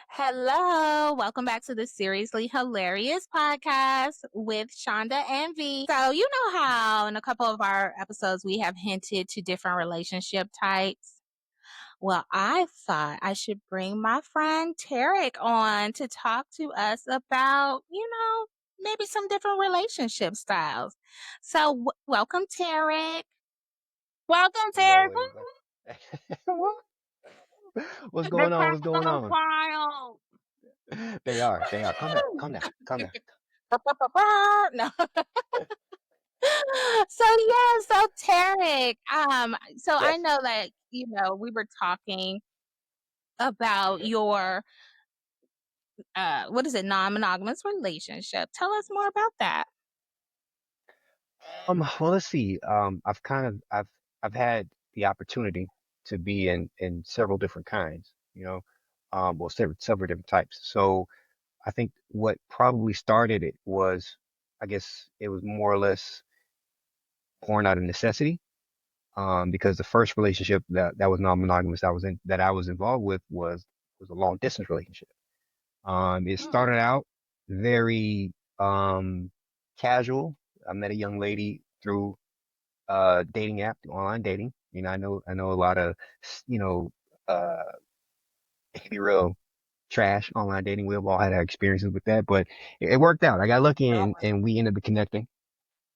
Hello, welcome back to the Seriously Hilarious podcast with Shonda and V. So, you know how in a couple of our episodes we have hinted to different relationship types? Well, I thought I should bring my friend Terick on to talk to us about, maybe some different relationship styles. So, welcome, Terick. Welcome, Hello, Terick. everybody. What? What's The going on? What's going crowd on? wild. They are. They are. Calm down. Calm down. Calm down. No. So Tarek, so I Yes. know that, we were talking about Okay. your what is it, non-monogamous relationship. Tell us more about that. Well, let's see. I've had the opportunity to be in several different kinds, well, several different types. So I think what probably started it was, I guess it was more or less born out of necessity. Because the first relationship that was non-monogamous that I was involved with was a long distance relationship. It Mm. started out very casual. I met a young lady through dating app, online dating. I know a lot of you know uh to be real trash online dating. We've all had our experiences with that, but it worked out. I got lucky and we ended up connecting.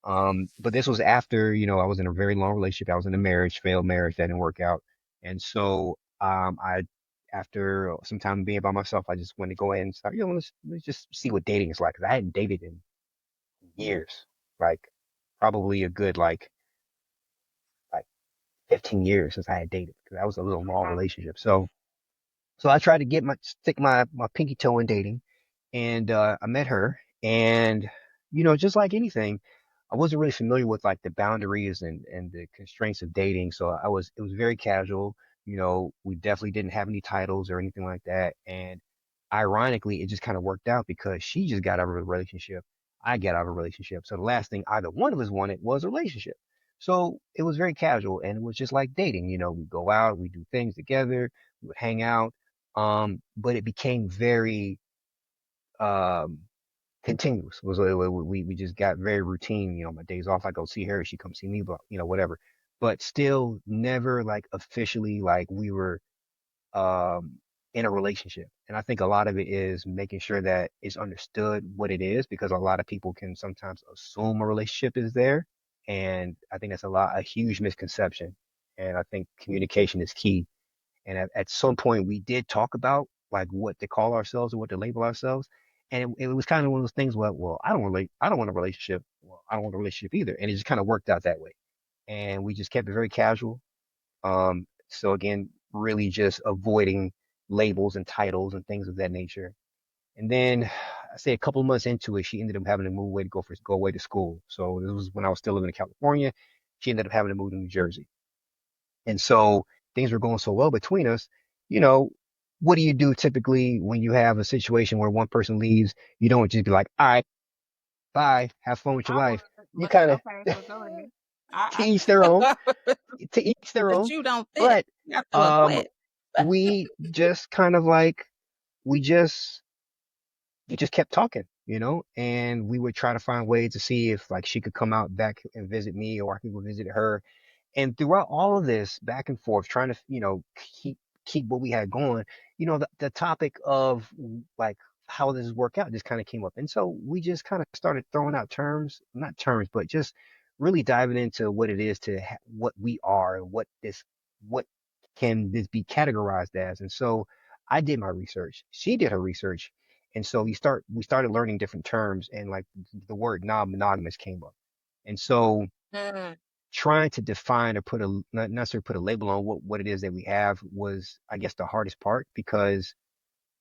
But this was after, I was in a very long relationship. I was in a marriage, failed marriage that didn't work out. And so, after some time being by myself, I just went to go ahead and start, let's just see what dating is like. 'Cause I hadn't dated in years, like probably a good, like 15 years since I had dated because that was a little long relationship. So I tried to stick my pinky toe in dating and I met her, and just like anything, I wasn't really familiar with like the boundaries and the constraints of dating. So it was very casual. We definitely didn't have any titles or anything like that. And ironically, it just kind of worked out because she just got out of a relationship. I got out of a relationship. So the last thing either one of us wanted was a relationship. So it was very casual and it was just like dating. We go out, we do things together, we would hang out. But it became very um continuous. We just got very routine. My days off, I go see her, she comes see me, but whatever. But still never like officially like we were in a relationship. And I think a lot of it is making sure that it's understood what it is because a lot of people can sometimes assume a relationship is there. And I think that's a huge misconception. And I think communication is key. And at some point, we did talk about like what to call ourselves or what to label ourselves. And it was kind of one of those things where, well, I don't want a relationship. Well, I don't want a relationship either. And it just kind of worked out that way. And we just kept it very casual. So again, really just avoiding labels and titles and things of that nature. And then I say a couple of months into it, she ended up having to move away to go away to school. So this was when I was still living in California. She ended up having to move to New Jersey. And so things were going so well between us. You know, what do you do typically when you have a situation where one person leaves? You don't just be like, all right, bye, have fun with your I life. would, You but kind of okay, so go ahead. to each their own, to each their But own. you don't fit. But You have to um, acquit. we just kind of like we just we just kept talking, and we would try to find ways to see if like she could come out back and visit me or I could go visit her. And throughout all of this back and forth, trying to, keep what we had going, the topic of like how does this work out just kind of came up. And so we just kind of started throwing out terms, not terms, but just really diving into what it is what we are and what can this be categorized as. And so I did my research. She did her research. And so we started learning different terms and like the word non-monogamous came up. And so Mm. trying to define or not necessarily put a label on what it is that we have was, I guess, the hardest part because,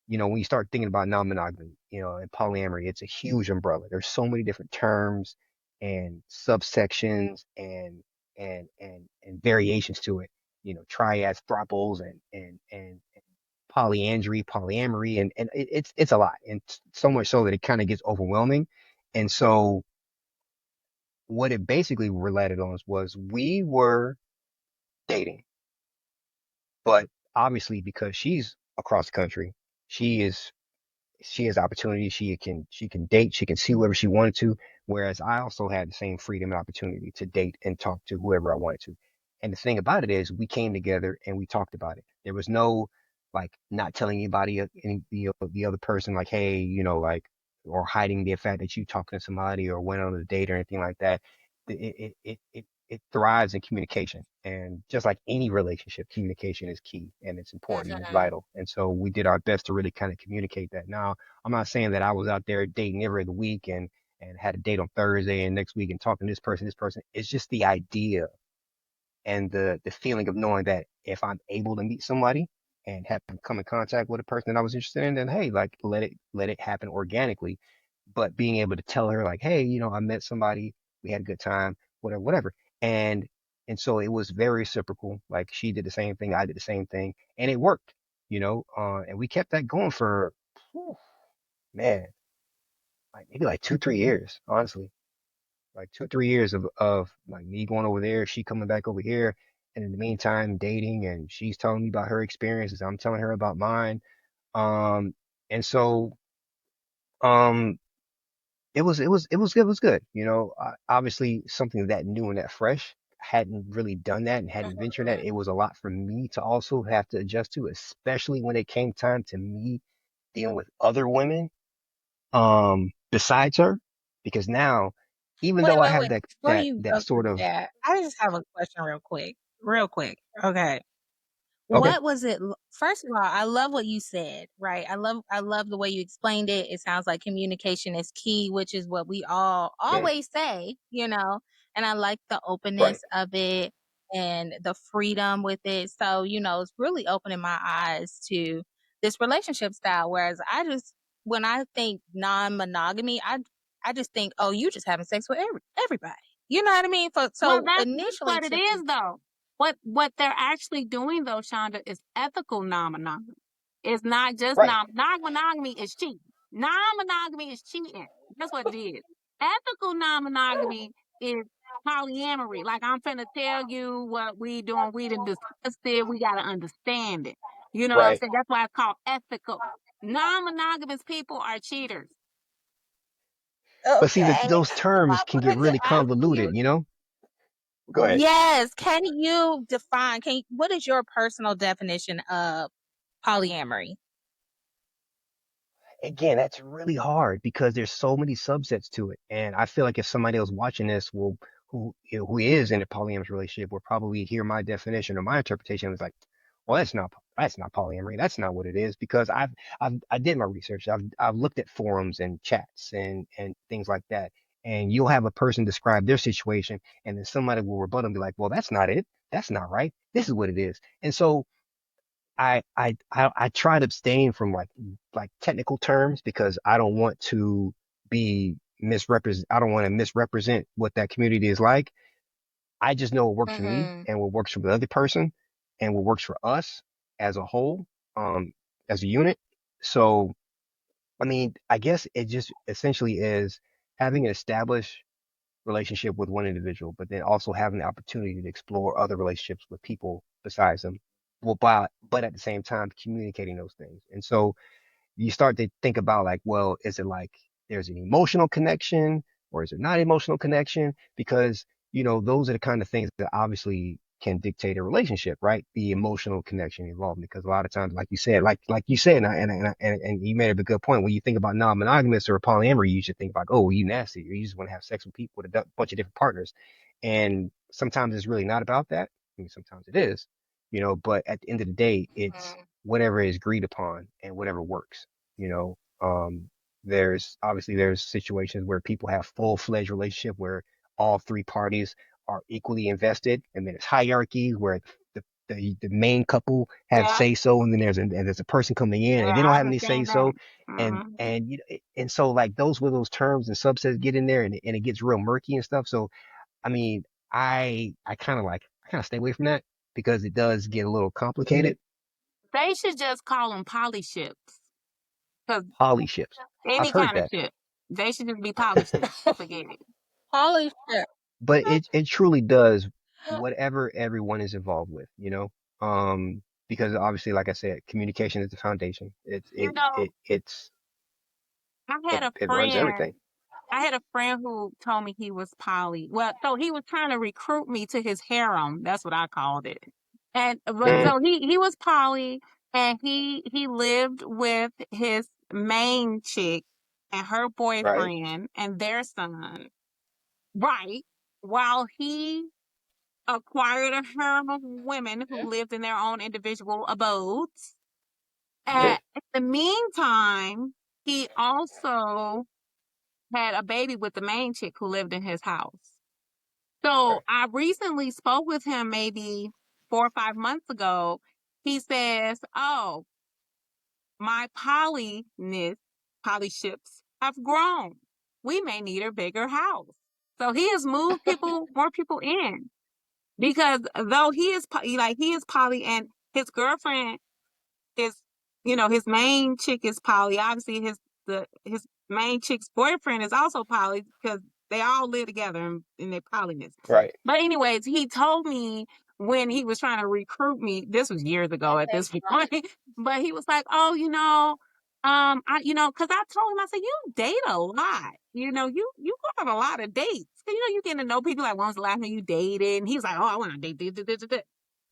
when you start thinking about non-monogamy, and polyamory, it's a huge umbrella. There's so many different terms and subsections and variations to it, triads, thruples and polyandry, polyamory, and it's a lot. And so much so that it kind of gets overwhelming. And so what it basically related on was we were dating. But obviously, because she's across the country, She is she has opportunity. She can date. She can see whoever she wanted to. Whereas I also had the same freedom and opportunity to date and talk to whoever I wanted to. And the thing about it is, we came together and we talked about it. There was no like not telling anybody, the other person, like, hey, like, or hiding the fact that you talking to somebody or went on a date or anything like that. It thrives in communication, and just like any relationship, communication is key and it's important and it's Mhm. vital. And so we did our best to really kind of communicate that. Now, I'm not saying that I was out there dating every other week and had a date on Thursday and next week and talking to this person, this person. It's just the idea and the feeling of knowing that if I'm able to meet somebody and have come in contact with a person that I was interested in, then hey, like, let it happen organically. But being able to tell her, like, hey, I met somebody, we had a good time, whatever, whatever. And so it was very reciprocal. Like, she did the same thing, I did the same thing, and it worked, and we kept that going for, whew, man, like maybe like 2, 3 years, honestly. Like 2, 3 years of like me going over there, she coming back over here, and in the meantime dating, and she's telling me about her experiences, I'm telling her about mine. And so um it was good. Obviously something that new and that fresh. Hadn't really done that and hadn't ventured that. It was a lot for me to also have to adjust to, especially when it came time to me dealing with other women besides her, because now, even Wait, though I wait, have wait. that Before that you that go sort through of. that, I just have a question real quick. Real quick. Okay. Okay. What was it? First of all, I love what you said, right? I love the way you explained it. It sounds like communication is key, which is what we all Yeah. always say. And I like the Right. openness of it and the freedom with it. So, it's really opening my eyes to this relationship style. Whereas when I think non-monogamy, I just think, oh, you just having sex with everybody. You know what I mean? Well, So that's initially what it to is, me, though. What they're actually doing, though, Shonda, is ethical non-monogamy. It's not just Right. non-monogamy is cheating. Non-monogamy is cheating. That's what it is. Ethical non-monogamy is polyamory. Like, I'm finna tell you what we doing. We done discussed it. We gotta understand it. You know what I'm Right. saying? That's why it's called ethical. Non-monogamous people are cheaters. But see, okay. those I terms can get wanted to really ask you. convoluted. Go ahead. Yes. Can you define, what is your personal definition of polyamory? Again, that's really hard because there's so many subsets to it. And I feel like if somebody else watching this who is in a polyamorous relationship will probably hear my definition or my interpretation. It's like, well, that's not polyamory. That's not what it is, because I did my research. I've looked at forums and chats and things like that. And you'll have a person describe their situation, and then somebody will rebut and be like, well, that's not it. That's not right. This is what it is. And so I try to abstain from like technical terms, because I don't want to be misrepresent. I don't want to misrepresent what that community is like. I just know what works for me Mm-hmm. and what works for the other person and what works for us as a whole, as a unit. So, I mean, I guess it just essentially is having an established relationship with one individual, but then also having the opportunity to explore other relationships with people besides them. Well, but at the same time, communicating those things. And so you start to think about, like, well, is it like there's an emotional connection or is it not emotional connection? Because, those are the kind of things that obviously can dictate a relationship, right? The emotional connection involved, because a lot of times, like you said, and you made a good point. When you think about non-monogamous or polyamory, you should think about, oh, you nasty, or you just want to have sex with people with a bunch of different partners. And sometimes it's really not about that. I mean, sometimes it is, but at the end of the day, it's whatever is agreed upon and whatever works. You know, um, there's situations where people have full-fledged relationship where all three parties are equally invested, and then there's hierarchies where the main couple have Yeah, say so, and then there's a person coming in yeah, and they don't I have any say understand that. so, and Hmm. and so, like, those where those terms and subsets get in there, and it gets real murky and stuff. So I mean, I kind of stay away from that because it does get a little complicated. They should just call them poly ships. Because Poly ships. I've any heard kind of that. ship, they should just be poly ships. Forget it. Holy shit. But it truly does whatever everyone is involved with. because obviously, like I said, communication is the foundation. You know, I had a It runs friend. everything. I had a friend who told me he was poly. Well, so he was trying to recruit me to his harem. That's what I called it. And but Mm, so he was poly, and he lived with his main chick and her right, boyfriend and their son. Right. While he acquired a harem of women who lived in their own individual abodes. mm, In the meantime, he also had a baby with the main chick who lived in his house. So right, I recently spoke with him maybe 4 or 5 months ago. He says, "Oh, my polyships have grown. We may need a bigger house." So he has moved more people in because though he is poly and his girlfriend is, his main chick is poly. Obviously, his main chick's boyfriend is also poly because they all live together in their polyness. right. But anyways, he told me when he was trying to recruit me. This was years ago at this point, but he was like, "Oh, because I told him, I said, you date a lot. You go on a lot of dates. You getting to know people. Like, when was the last time you dated?" And he was like, "Oh, I want to date this.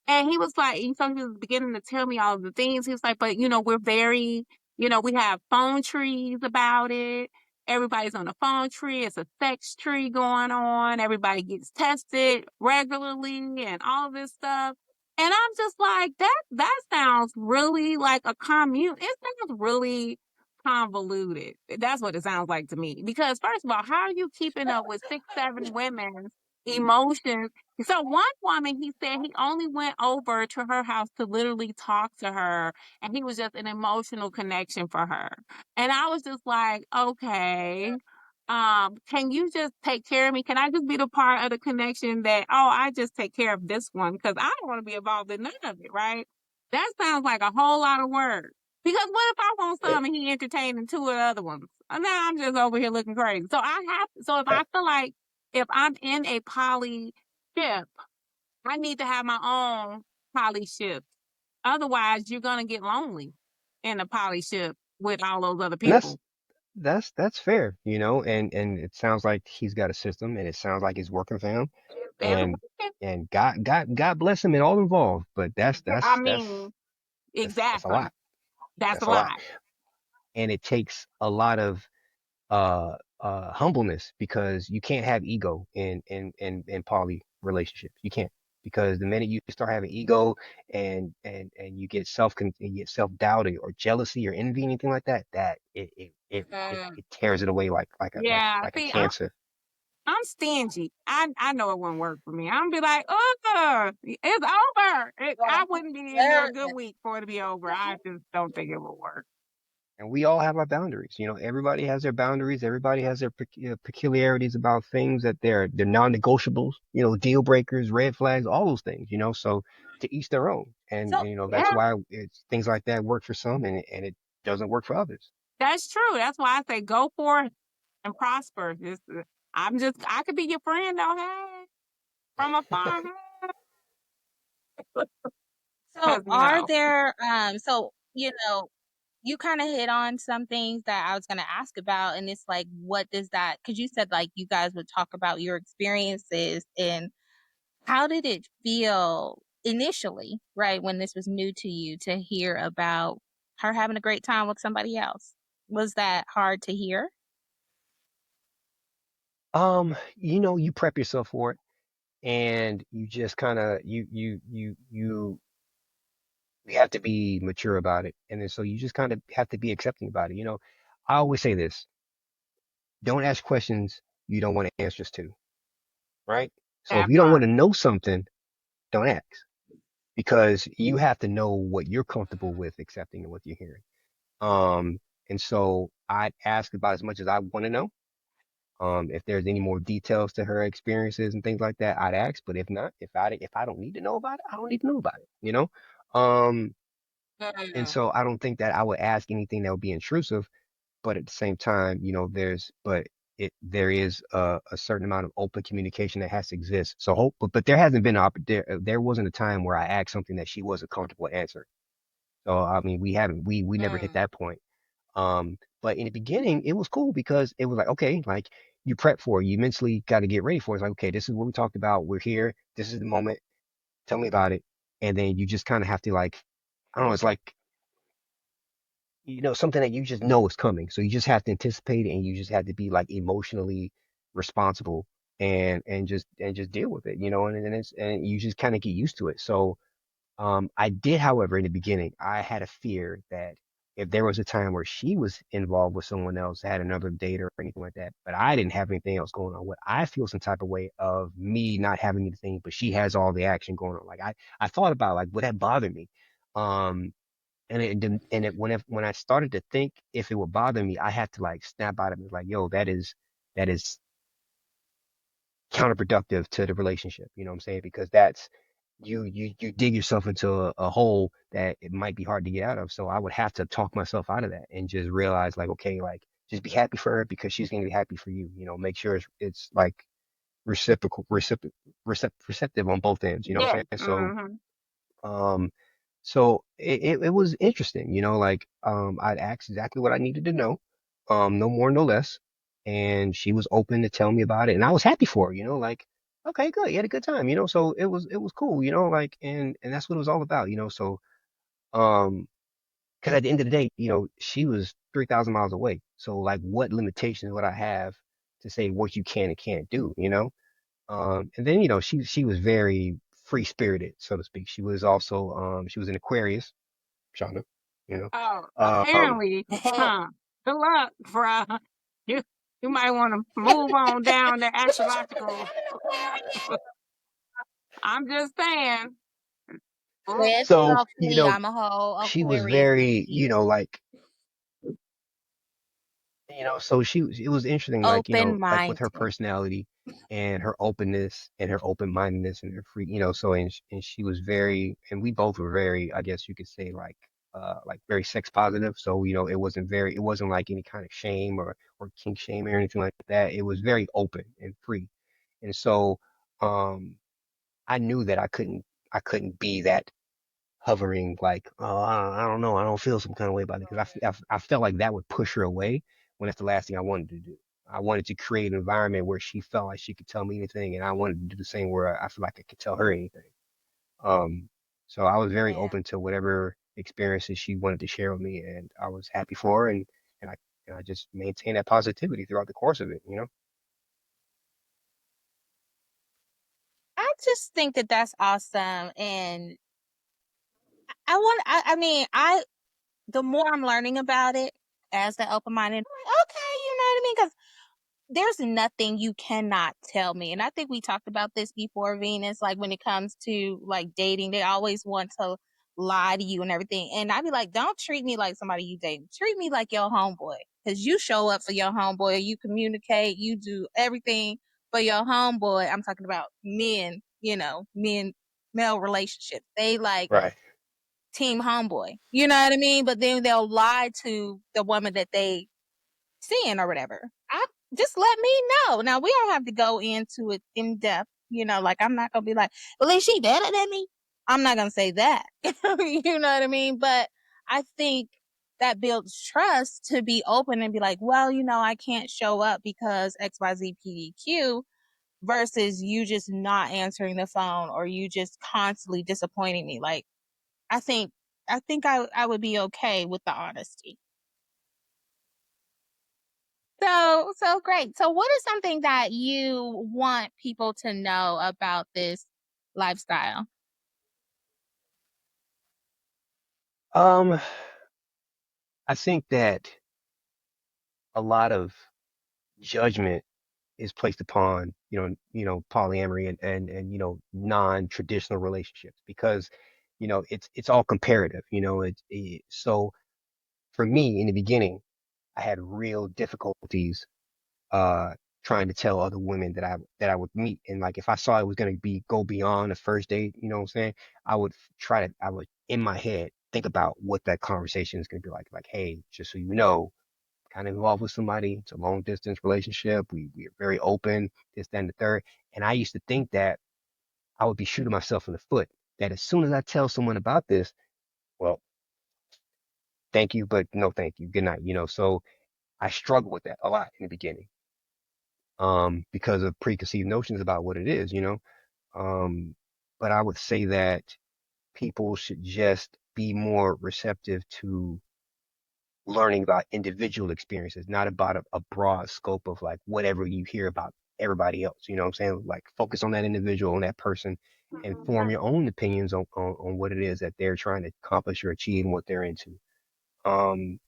And he was like, so he was beginning to tell me all of the things. He was like, but we're very, we have phone trees about it. Everybody's on a phone tree. It's a sex tree going on. Everybody gets tested regularly and all this stuff. And I'm just like, that sounds really like a commune. It sounds really convoluted. That's what it sounds like to me. Because first of all, how are you keeping up with 6, 7 women's emotions? So one woman, he said he only went over to her house to literally talk to her, and he was just an emotional connection for her. And I was just like, okay, can you just take care of me? Can I just be the part of the connection that, oh, I just take care of this one because I don't want to be involved in none of it, right? That sounds like a whole lot of work. Because what if I want Yeah, some and he entertaining 2 of the other ones? And now I'm just over here looking crazy. So if right. I feel like if I'm in a poly ship, I need to have my own poly ship. Otherwise, you're gonna get lonely in a poly ship with all those other And people. that's fair, and it sounds like he's got a system, and it sounds like it's working for him, and Everybody, God bless him and all involved. But I mean, that's a lot. exactly. That's a That's a lot, lot. and it takes a lot of humbleness, because you can't have ego in poly relationships. You can't, because the minute you start having ego and you get self doubting or jealousy or envy, anything like that, that Uh, it tears it away yeah. like a See, cancer. I'm stingy. I know it wouldn't work for me. I'm gonna be like, oh, it's over. I wouldn't be in there a good week for it to be over. I just don't think it would work. And we all have our boundaries. Everybody has their boundaries. Everybody has their peculiarities about things that they're non-negotiables. Deal breakers, red flags, all those things. So to each their own. And that's Yeah, why things like that work for some, and it doesn't work for others. that's true. That's why I say go forth and prosper. I could be your friend though. Hey, from afar. So Because are there so you kind of hit on some things that I was going to ask about, and it's like, what does that, because you said like you guys would talk about your experiences, and how did it feel initially, right, when this was new to you, to hear about her having a great time with somebody else? Was that hard to hear? You prep yourself for it, and you just kind of you have to be mature about it, and then so you just kind of have to be accepting about it. I always say this: don't ask questions you don't want answers to, right? So if that you don't want part. to know something, don't ask, because you have to know what you're comfortable with accepting and what you're hearing. Um, and so I'd ask about as much as I want to know. If there's any more details to her experiences and things like that, I'd ask. But if not, if I don't need to know about it, I don't need to know about it. Um, and Yeah. so I don't think that I would ask anything that would be intrusive. But at the same time, but there is a certain amount of open communication that has to exist. So hope, but there hasn't been there wasn't a time where I asked something that she wasn't comfortable answering. So I mean, we never hit Mm. that point. But in the beginning, it was cool because it was like, okay, like you prep for it, you mentally got to get ready for it. It's like, okay, this is what we talked about. We're here. This is the moment. Tell me about it. And then you just kind of have to like, I don't know, it's like, something that you just know is coming. So you just have to anticipate it and you just have to be like emotionally responsible and just deal with it, and you just kind of get used to it. So I did, however, in the beginning, I had a fear that if there was a time where she was involved with someone else, had another date or anything like that, but I didn't have anything else going on, would I feel some type of way of me not having anything, but she has all the action going on? Like I thought about like, would that bother me? Um, and it didn't, and it when I started to think if it would bother me, I had to like snap out of it, like, yo, that is counterproductive to the relationship. You know what I'm saying? Because that's you dig yourself into a hole that it might be hard to get out of. So I would have to talk myself out of that and just realize like, okay, like just be happy for her because she's gonna be happy for you. Make sure it's like reciprocal, receptive on both ends. You know what Yeah. I'm saying? So Mm-hmm. um, so it was interesting, like I'd asked exactly what I needed to know, no more, no less. And she was open to tell me about it, and I was happy for her, like, okay, good, you had a good time, so it was cool, like, and that's what it was all about, so because at the end of the day, she was 3,000 miles away, so like, what limitations would I have to say what you can and can't do, and then, she was very free spirited, so to speak. She was also she was an Aquarius, Shonda, you know. Oh, Um apparently, huh? Good luck, bruh. You you might want to move on down the astrological. I'm just saying. With Oops. so, Sophie, I'm a whole she was Aquarius very, season. like, so it was interesting, like, Open like with her minded. personality and her openness and her open-mindedness and her free, so and she was very, and we both were very, I guess you could say, like very sex positive. So, it wasn't like any kind of shame or kink shame or anything like that. It was very open and free. And so, um I knew that I couldn't be that hovering, like, oh, I don't know, I don't feel some kind of way about it, because I felt like that would push her away when that's the last thing I wanted to do. I wanted to create an environment where she felt like she could tell me anything, and I wanted to do the same where I feel like I could tell her anything. Um, so I was very Yeah. open to whatever experiences she wanted to share with me, and I was happy for her, and I just maintained that positivity throughout the course of it. I just think that that's awesome. And I mean, the more I'm learning about it as the open minded, like, okay, you know what I mean? Because there's nothing you cannot tell me. And I think we talked about this before, Venus. Like when it comes to like dating, they always want to lie to you and everything. And I'd be like, don't treat me like somebody you date. Treat me like your homeboy. Because you show up for your homeboy, you communicate, you do everything for your homeboy. I'm talking about men, male relationships. They like Right. team homeboy. You know what I mean? But then they'll lie to the woman that they seeing or whatever. I just let me know. Now we don't have to go into it in depth, like I'm not gonna be like, well, is she better than me? I'm not gonna say that. You know what I mean? But I think that builds trust to be open and be like, well, I can't show up because XYZ versus you just not answering the phone or you just constantly disappointing me. Like I think I would be okay with the honesty. So great. So what is something that you want people to know about this lifestyle? Um, I think that a lot of judgment is placed upon polyamory and non-traditional relationships, because it's all comparative. So for me in the beginning, I had real difficulties uh trying to tell other women that I would meet, and like if I saw it was going to be go beyond the first date, you know what I'm saying, I would in my head think about what that conversation is going to be like, hey, just so you know, kind of involved with somebody. It's a long distance relationship. We're very open, this, that, and the third. And I used to think that I would be shooting myself in the foot. That as soon as I tell someone about this, well, thank you, but no thank you. Good night. So I struggled with that a lot in the beginning. Because of preconceived notions about what it is. Um, but I would say that people should just be more receptive to learning about individual experiences, not about a broad scope of like whatever you hear about everybody else. You know what I'm saying? Like focus on that individual, on that person, and form your own opinions on what it is that they're trying to accomplish or achieve and what they're into. Um,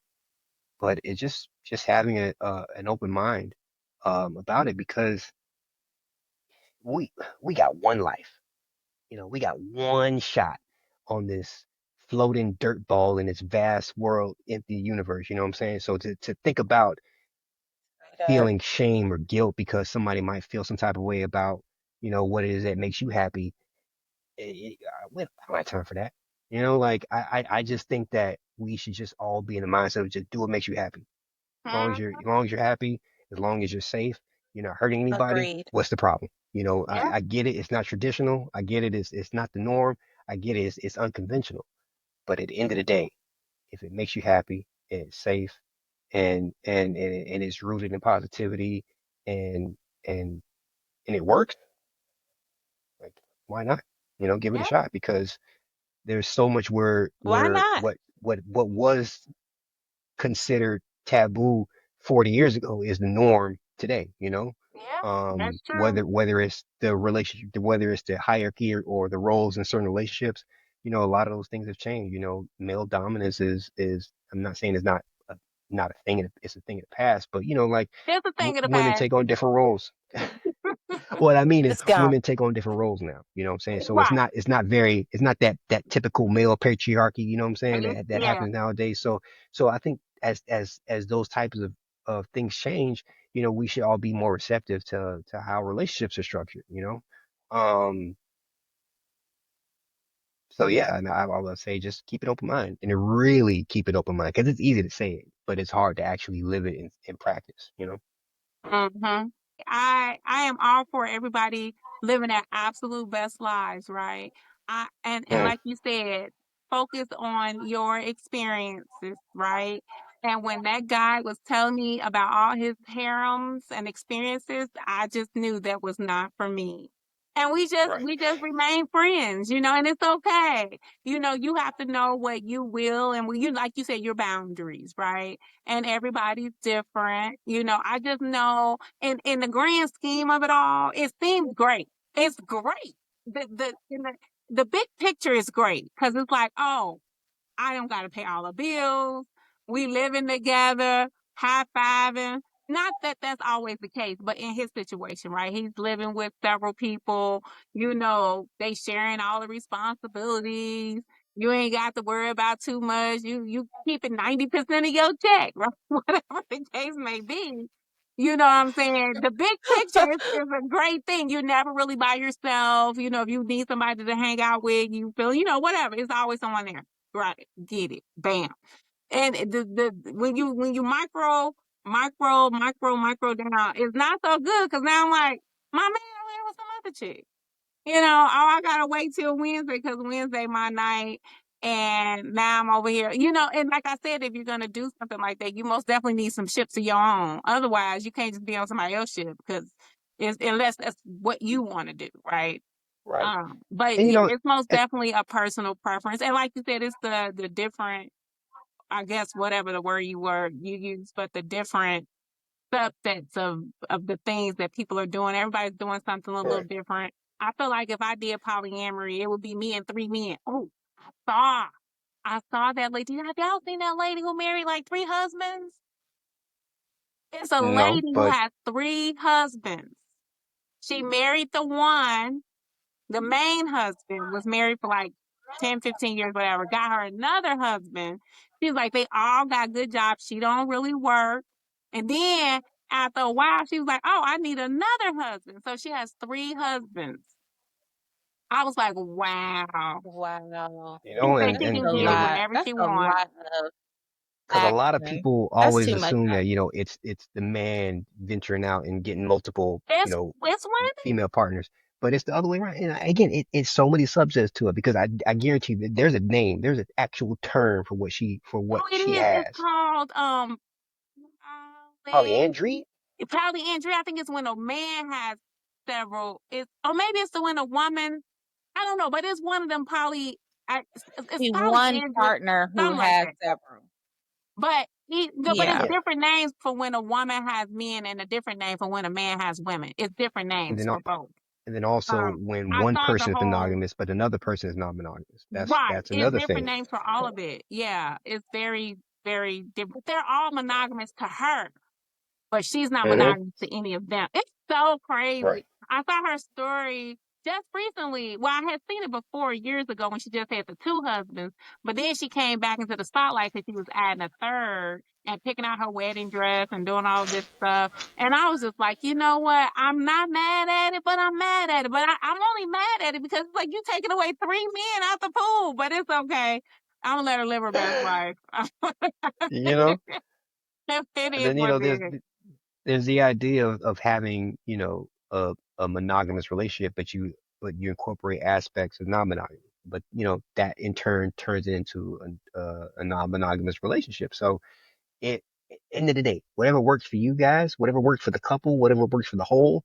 but it's just having an open mind about it, because we we got one life. We got one shot on this floating dirt ball in this vast world, empty universe. You know what I'm saying? So to think about feeling shame or guilt because somebody might feel some type of way about, what it is that makes you happy, I don't have time for that. Like I just think that we should just all be in the mindset of just do what makes you happy. As long as you're happy, as long as you're safe, you're not hurting anybody. Agreed. What's the problem? Yeah, I get it. It's not traditional. I get it. It's not the norm. I get it. It's unconventional. But at the end of the day, if it makes you happy and it's safe and it's rooted in positivity and and and it works, like why not? Give it a yeah. shot, because there's so much where Why where not? what was considered taboo 40 years ago is the norm today. Yeah, that's true. Whether it's the relationship, whether it's the hierarchy or the roles in certain relationships, a lot of those things have changed. Male dominance is I'm not saying it's not a thing, it's a thing of the past, but like It's a thing of the women past. take on different roles. What I mean is It's gone. women take on different roles now. You know what I'm saying? So Right. it's not that typical male patriarchy, you know what I'm saying, that Yeah. happens nowadays. So I think as those types of things change, we should all be more receptive to how relationships are structured. So yeah, and I would say just keep an open mind and really keep an open mind, because it's easy to say it, but it's hard to actually live it in practice. Mm-hmm. I am all for everybody living their absolute best lives, right? And Mm, like you said, focus on your experiences, right? And when that guy was telling me about all his harems and experiences, I just knew that was not for me. And right, we just remain friends, and it's okay. You have to know what you will and what you, like you said, your boundaries, right? And everybody's different. I just know in the grand scheme of it all, it seems great. It's great. The big picture is great because it's like, oh, I don't got to pay all the bills. We living together, high fiving. Not that that's always the case, but in his situation, right? He's living with several people. They sharing all the responsibilities. You ain't got to worry about too much. You keeping 90% of your check, right? Whatever the case may be. You know what I'm saying? The big picture is a great thing. You're never really by yourself. If you need somebody to hang out with, you feel, whatever. It's always someone there. Right. Get it. Bam. And when you micro down, it's not so good because now I'm like, my man over here with some other chick. I gotta wait till Wednesday because Wednesday my night. And now I'm over here, and like I said, if you're gonna do something like that, you most definitely need some ships of your own. Otherwise, you can't just be on somebody else's ship because it's unless that's what you want to do, right? right. But And it's most and, definitely a personal preference. And like you said, it's the different, I guess, whatever the word you use, but the different subsets of the things that people are doing. Everybody's doing something a little right. different. I feel like if I did polyamory, it would be me and three men. Oh, saw I saw that lady. Have y'all seen that lady who married like three husbands? It's a No, lady who but has three husbands. She married the one. The main husband was married for like 10, 15 years, whatever. Got her another husband. She's like, they all got good jobs. She don't really work. And then after a while, she was like, oh, I need another husband. So she has three husbands. I was like, wow. Wow. She said and she That's can a get it and lot. whenever That's she a wants. lot of because a lot of action. people That's always too much assume that, action. it's the man venturing out and getting multiple, It's women. female partners. But it's the other way around. And again, it's so many subsets to it because I guarantee that there's a name, there's an actual term for what Oh, it she is. It's has. called Polyandry? polyandry. I think it's when a man has several. Or maybe it's the when a woman. I don't know, but it's one of them it's Be one polyandry, partner who something like has that. several. But it's Yeah. Yeah. different names for when a woman has men and a different name for when a man has women. It's different And names then for both. and then also Um, when I one saw the person is whole monogamous, but another person is non-monogamous. right. That's It's another different thing. names for all of it. Yeah, it's very, very different. They're all monogamous to her, but she's not Hmm. monogamous to any of them. It's so Right. crazy. I saw her story just recently. Well, I had seen it before years ago when she just had the two husbands, but then she came back into the spotlight because she was adding a third and picking out her wedding dress and doing all this stuff. And I was just like, you know what? I'm not mad at it, but I'm mad at it. But I'm only mad at it because it's like you taking away 3 men out the pool, but it's okay. I'm gonna let her live her best life. You know, It and is then, what it is. there's the idea of having, a monogamous relationship, but you incorporate aspects of non-monogamy. But, that in turn turns it into a non-monogamous relationship. So it, end of the day, whatever works for you guys, whatever works for the couple, whatever works for the whole,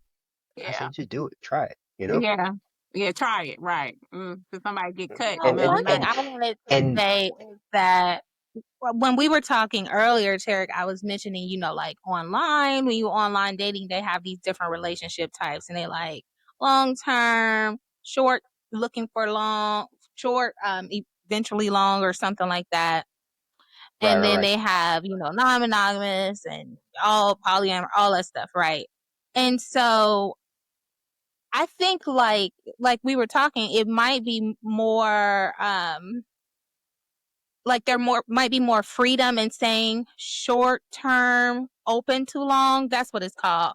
I say Yeah. just do it, try it. Yeah. Yeah, try it. Right. So somebody get cut in the And middle and of One the thing and night. I wanted to and say is that when we were talking earlier, Terick, I was mentioning, like online, when you online dating, they have these different relationship types and they like long term, short, looking for long, short, eventually long or something like that. right, And right, then right. they have, non monogamous and all polyamorous, all that stuff, right? And so I think like we were talking, it might be more like there more might be more freedom in saying short term open to long. That's what it's called.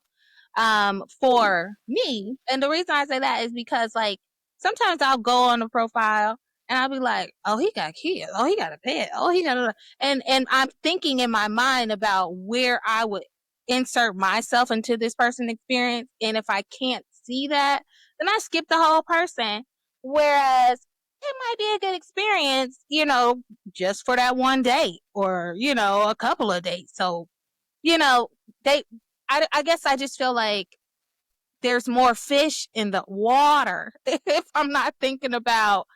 For me. And the reason I say that is because like sometimes I'll go on a profile and I'll be like, oh, he got kids. Oh, he got a pet. Oh, he got a and I'm thinking in my mind about where I would insert myself into this person's experience. And if I can't see that, then I skip the whole person. Whereas it might be a good experience, just for that one date or, a couple of dates. So, you know, they I guess I just feel like there's more fish in the water if I'm not thinking about,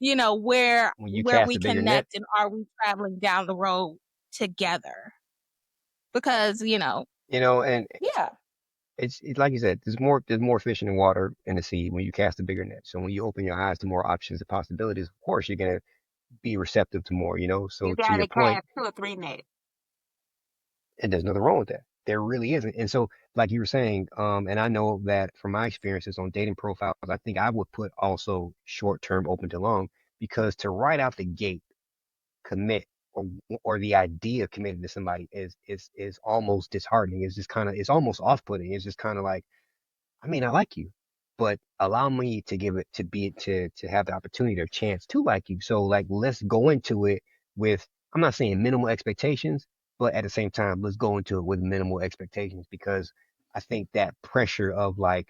where When you where cast we a bigger net, connect and are we traveling down the road together? Because, and yeah. it's like you said, there's more fish in the water in the sea when you cast a bigger net. So when you open your eyes to more options and possibilities, of course you're gonna be receptive to more. You So to got your to point, cast 2 or 3 nets. and there's nothing wrong with that. There really isn't. And so, like you were saying, and I know that from my experiences on dating profiles, I think I would put also short term open to long because to right out the gate commit or the idea of committing to somebody is almost disheartening. It's just kind of it's almost off putting. It's just kind of like I mean, I like you, but allow me to give it to have the opportunity or chance to like you. So like, let's go into it with, I'm not saying minimal expectations, but at the same time, let's go into it with minimal expectations because I think that pressure of like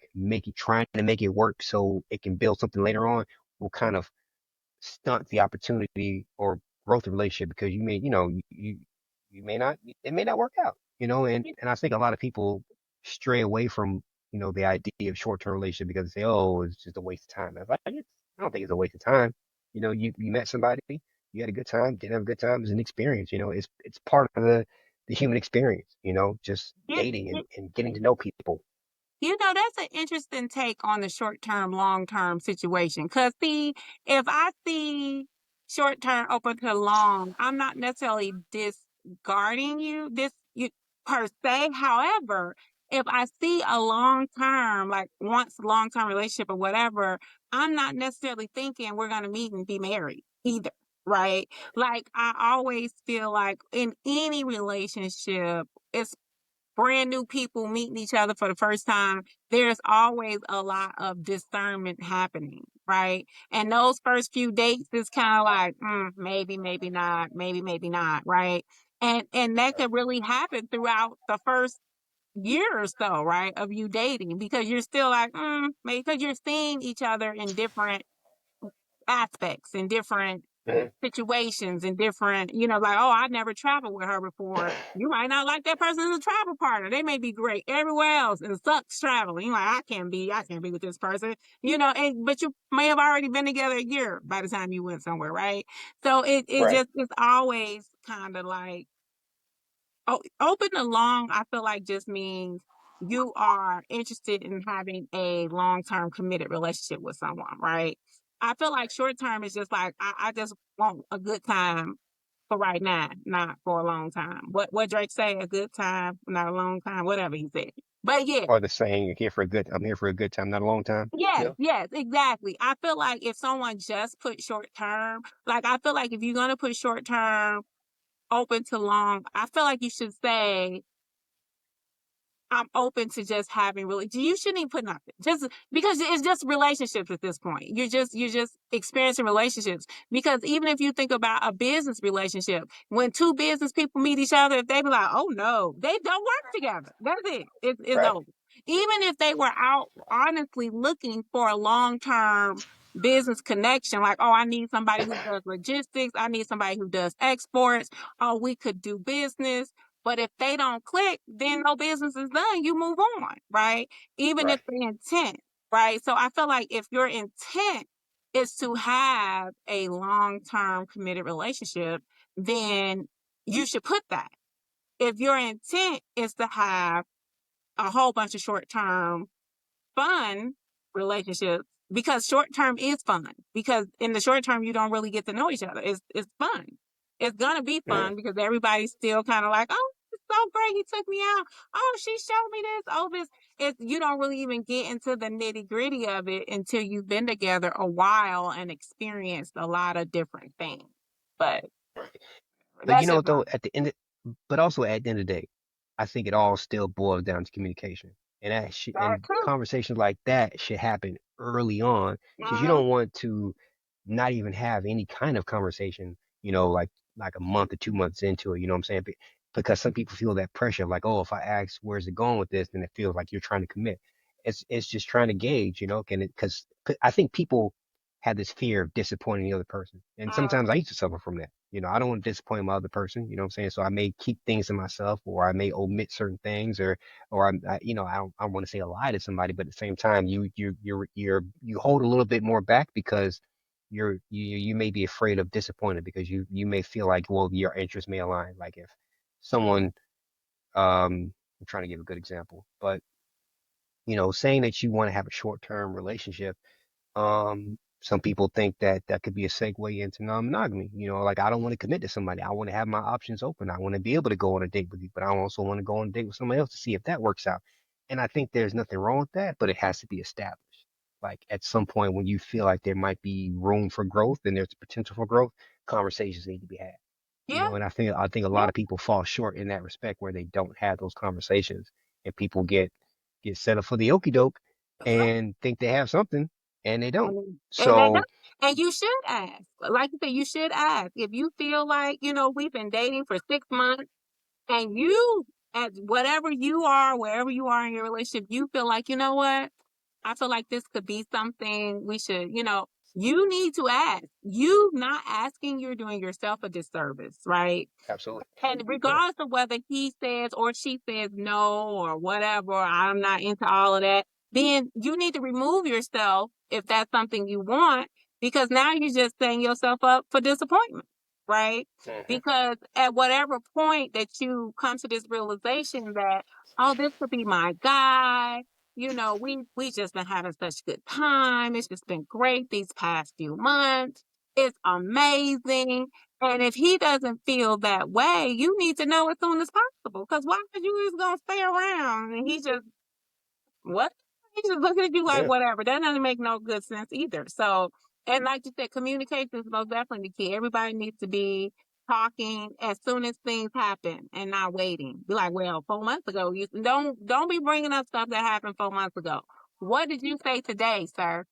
trying to make it work so it can build something later on will kind of stunt the opportunity or growth of relationship because you may not it may not work out, and I think a lot of people stray away from the idea of short term relationship because they say, oh, it's just a waste of time. I don't think it's a waste of time. You met somebody, you had a good time, didn't have a good time, it's an experience. It's part of the human experience. Just You, dating you, and getting to know people. that's an interesting take on the short term, long term situation. Because, see, if I see short term open to long, I'm not necessarily discarding you per se. However, if I see a long term, like once long term relationship or whatever, I'm not necessarily thinking we're going to meet and be married either. Right. Like, I always feel like in any relationship, it's brand new people meeting each other for the first time, there's always a lot of discernment happening, right? And those first few dates is kind of like, maybe, maybe not, maybe, maybe not, right? And that could really happen throughout the first year or so, right, of you dating, because you're still like, maybe because you're seeing each other in different aspects, in different Mhm. situations, in different, like, oh, I never traveled with her before. You might not like that person as a travel partner. They may be great everywhere else and sucks traveling. You're like, I can't be with this person, but you may have already been together a year by the time you went somewhere, right? So Right. it's always kind of like, open and long, I feel like just means you are interested in having a long-term committed relationship with someone, right? I feel like short-term is just like, I just want a good time for right now, not for a long time. What Drake say, a good time, not a long time, whatever he said. But yeah, Or the saying, I'm here for a good time, not a long time. yes, Yeah. yes, exactly. I feel like if someone just put short-term, like I feel like if you're gonna put short-term, open to long, I feel like you should say, I'm open to just having really. You shouldn't even put nothing, just because it's just relationships at this point. You're just experiencing relationships, because even if you think about a business relationship, when two business people meet each other, if they be like, oh no, they don't work together. That's it. It's Right. over. Even if they were out honestly looking for a long term business connection, like, oh, I need somebody who does logistics, I need somebody who does exports, oh, we could do business. But if they don't click, then no business is done. You move on, right? Even if Right. the intent, right? So I feel like if your intent is to have a long-term committed relationship, then you should put that. If your intent is to have a whole bunch of short-term fun relationships, because short term is fun, because in the short term you don't really get to know each other. It's fun. It's gonna be Mhm. fun because everybody's still kind of like, oh, it's so great, he took me out, oh, she showed me this, oh, this. You don't really even get into the nitty gritty of it until you've been together a while and experienced a lot of different things. But But that's just my though, but also at the end of the day, I think it all still boils down to communication. that And too. conversations like that should happen early on, because you Mm-hmm. don't want to not even have any kind of conversation, like a month or 2 months into it, you know what I'm saying? Because some people feel that pressure, like, oh, if I ask where's it going with this, then it feels like you're trying to commit. It's just trying to gauge, can it? Because I think people have this fear of disappointing the other person, and sometimes I used to suffer from that. I don't want to disappoint my other person, you know what I'm saying? So I may keep things to myself, or I may omit certain things, or I don't want to say a lie to somebody, but at the same time, you hold a little bit more back because you may be afraid of disappointing, because you may feel like, well, your interests may align. Like if someone, I'm trying to give a good example, but saying that you want to have a short-term relationship, some people think that that could be a segue into non-monogamy. Like, I don't want to commit to somebody. I want to have my options open. I want to be able to go on a date with you, but I also want to go on a date with somebody else to see if that works out. And I think there's nothing wrong with that, but it has to be established. Like at some point when you feel like there might be room for growth and there's potential for growth, conversations need to be had. Yeah, And I think a yeah. lot of people fall short in that respect, where they don't have those conversations, and people get set up for the okey doke and think they have something, and they don't. And they So don't. And you should ask. Like you said, you should ask. If you feel like, we've been dating for 6 months and you, at whatever you are, wherever you are in your relationship, you feel like, you know what? I feel like this could be something we should, you need to ask. You not asking, you're doing yourself a disservice, right? absolutely. And Yeah. regardless of whether he says or she says no or whatever, I'm not into all of that, then you need to remove yourself if that's something you want, because now you're just setting yourself up for disappointment, right? Hmm. Because at whatever point that you come to this realization that, oh, this could be my guy, we just been having such good time. It's just been great these past few months. It's amazing. And if he doesn't feel that way, you need to know as soon as possible. Because why are you just gonna stay around and he just what? He's just looking at you like Yeah. whatever. That doesn't make no good sense either. So, and like you said, communication is most definitely the key. Everybody needs to be talking as soon as things happen and not waiting. Be like, well, 4 months ago, you don't be bringing up stuff that happened 4 months ago. What did you say today, sir?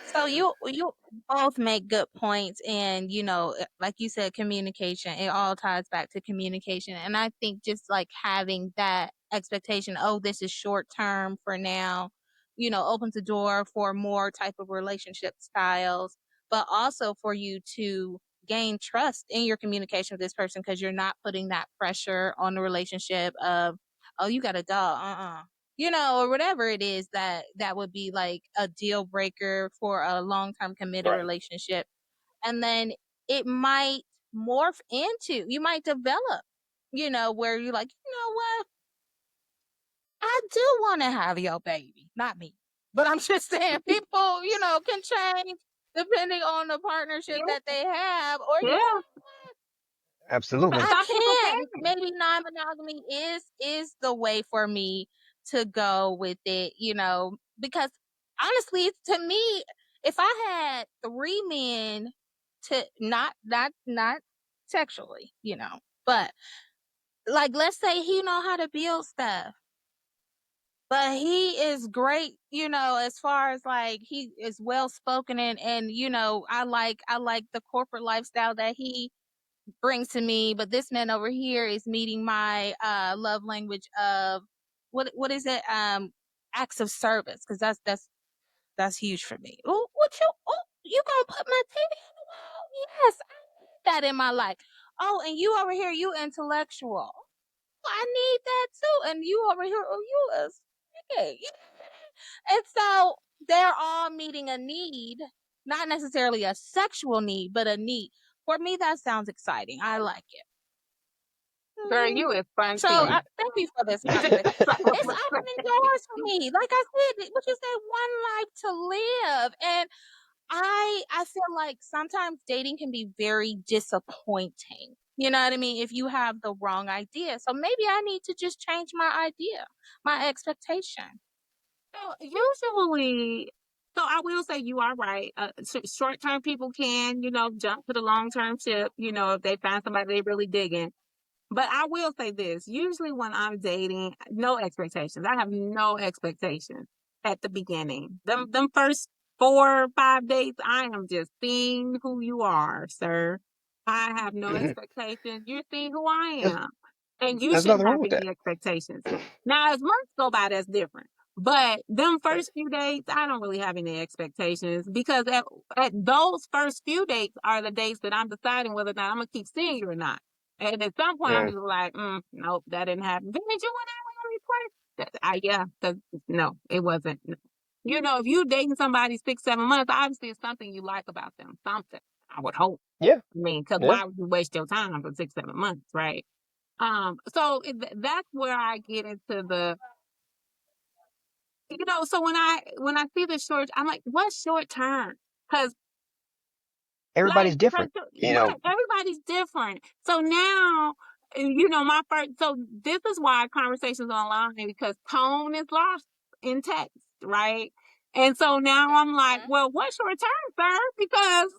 So you both make good points, and like you said, communication. It all ties back to communication, and I think just like having that expectation, oh, this is short term for now, opens the door for more type of relationship styles, but also for you to gain trust in your communication with this person because you're not putting that pressure on the relationship of, oh, you got a dog, or whatever it is that would be like a deal breaker for a long-term committed Right. relationship. And then it might morph into, you might develop, where you're like, you know what, I do want to have your baby, not me, but I'm just saying people, can change depending on the partnership Yeah, that they have, or yeah. Absolutely. I Some people can't. can. Maybe non-monogamy is the way for me to go with it, because honestly, to me, if I had three men, to not sexually, but like let's say he know how to build stuff, but he is great, as far as like he is well spoken, and I like the corporate lifestyle that he brings to me, but this man over here is meeting my love language of what is it, acts of service, because that's huge for me. Oh, you gonna put my TV on the wall? Yes, I need that in my life. Oh, and you over here, you intellectual, I need that too. And you over here, oh, you is okay. And so they're all meeting a need, not necessarily a sexual need, but a need. For me, that sounds exciting. I like it. Girl, Mhm. you is So funky. thank you for this conversation. It's opening doors for me. Like I said, what you said, one life to live, and I feel like sometimes dating can be very disappointing. You know what I mean? If you have the wrong idea, so maybe I need to just change my idea, my expectation. So usually, so I will say you are right. Short term people can, jump to the long term ship, if they find somebody they really digging. But I will say this, usually when I'm dating, no expectations. I have no expectations at the beginning. Them first 4 or 5 dates, I am just seeing who you are, sir. I have no expectations. You're seeing who I there's, am. And you there's shouldn't nothing wrong have with that. any expectations. Now, as months go by, that's different. But them first few dates, I don't really have any expectations because at those first few dates are the dates that I'm deciding whether or not I'm going to keep seeing you or not. And at some point, I'm Mm. just like, nope, that didn't happen. Did you want to replace? Yeah, because no, it wasn't. No. If you dating somebody 6, 7 months, obviously it's something you like about them. Something, I would hope. Yeah. I mean, because Yeah. why would you waste your time for 6, 7 months, right? So that's where I get into the, so when I see the short, I'm like, what's short term? Because Everybody's like, different. You know. right, everybody's different. So now, my first, so this is why conversations online, because tone is lost in text, right? And so now I'm like, Mhm. well, what's your term, sir? Because,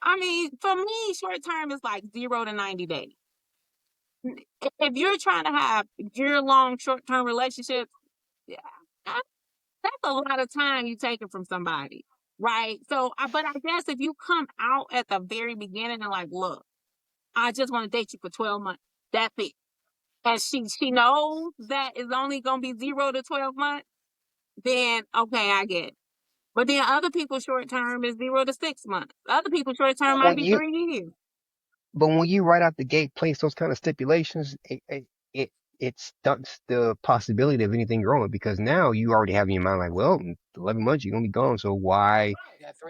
I mean, for me, short term is like 0 to 90 days. If you're trying to have year-long short-term relationships, yeah, that- that's a lot of time you taking from somebody, right? So, but I guess if you come out at the very beginning and like, look, I just want to date you for 12 months. That's it. And she knows that it's only gonna be 0 to 12 months, then okay, I get it. But then other people's short term is 0 to 6 months. Other people's short term But might when be you 3 years. but when you right out the gate place those kind of stipulations, it stunts the possibility of anything growing because now you already have in your mind like, well, in 11 months you're gonna be gone, so why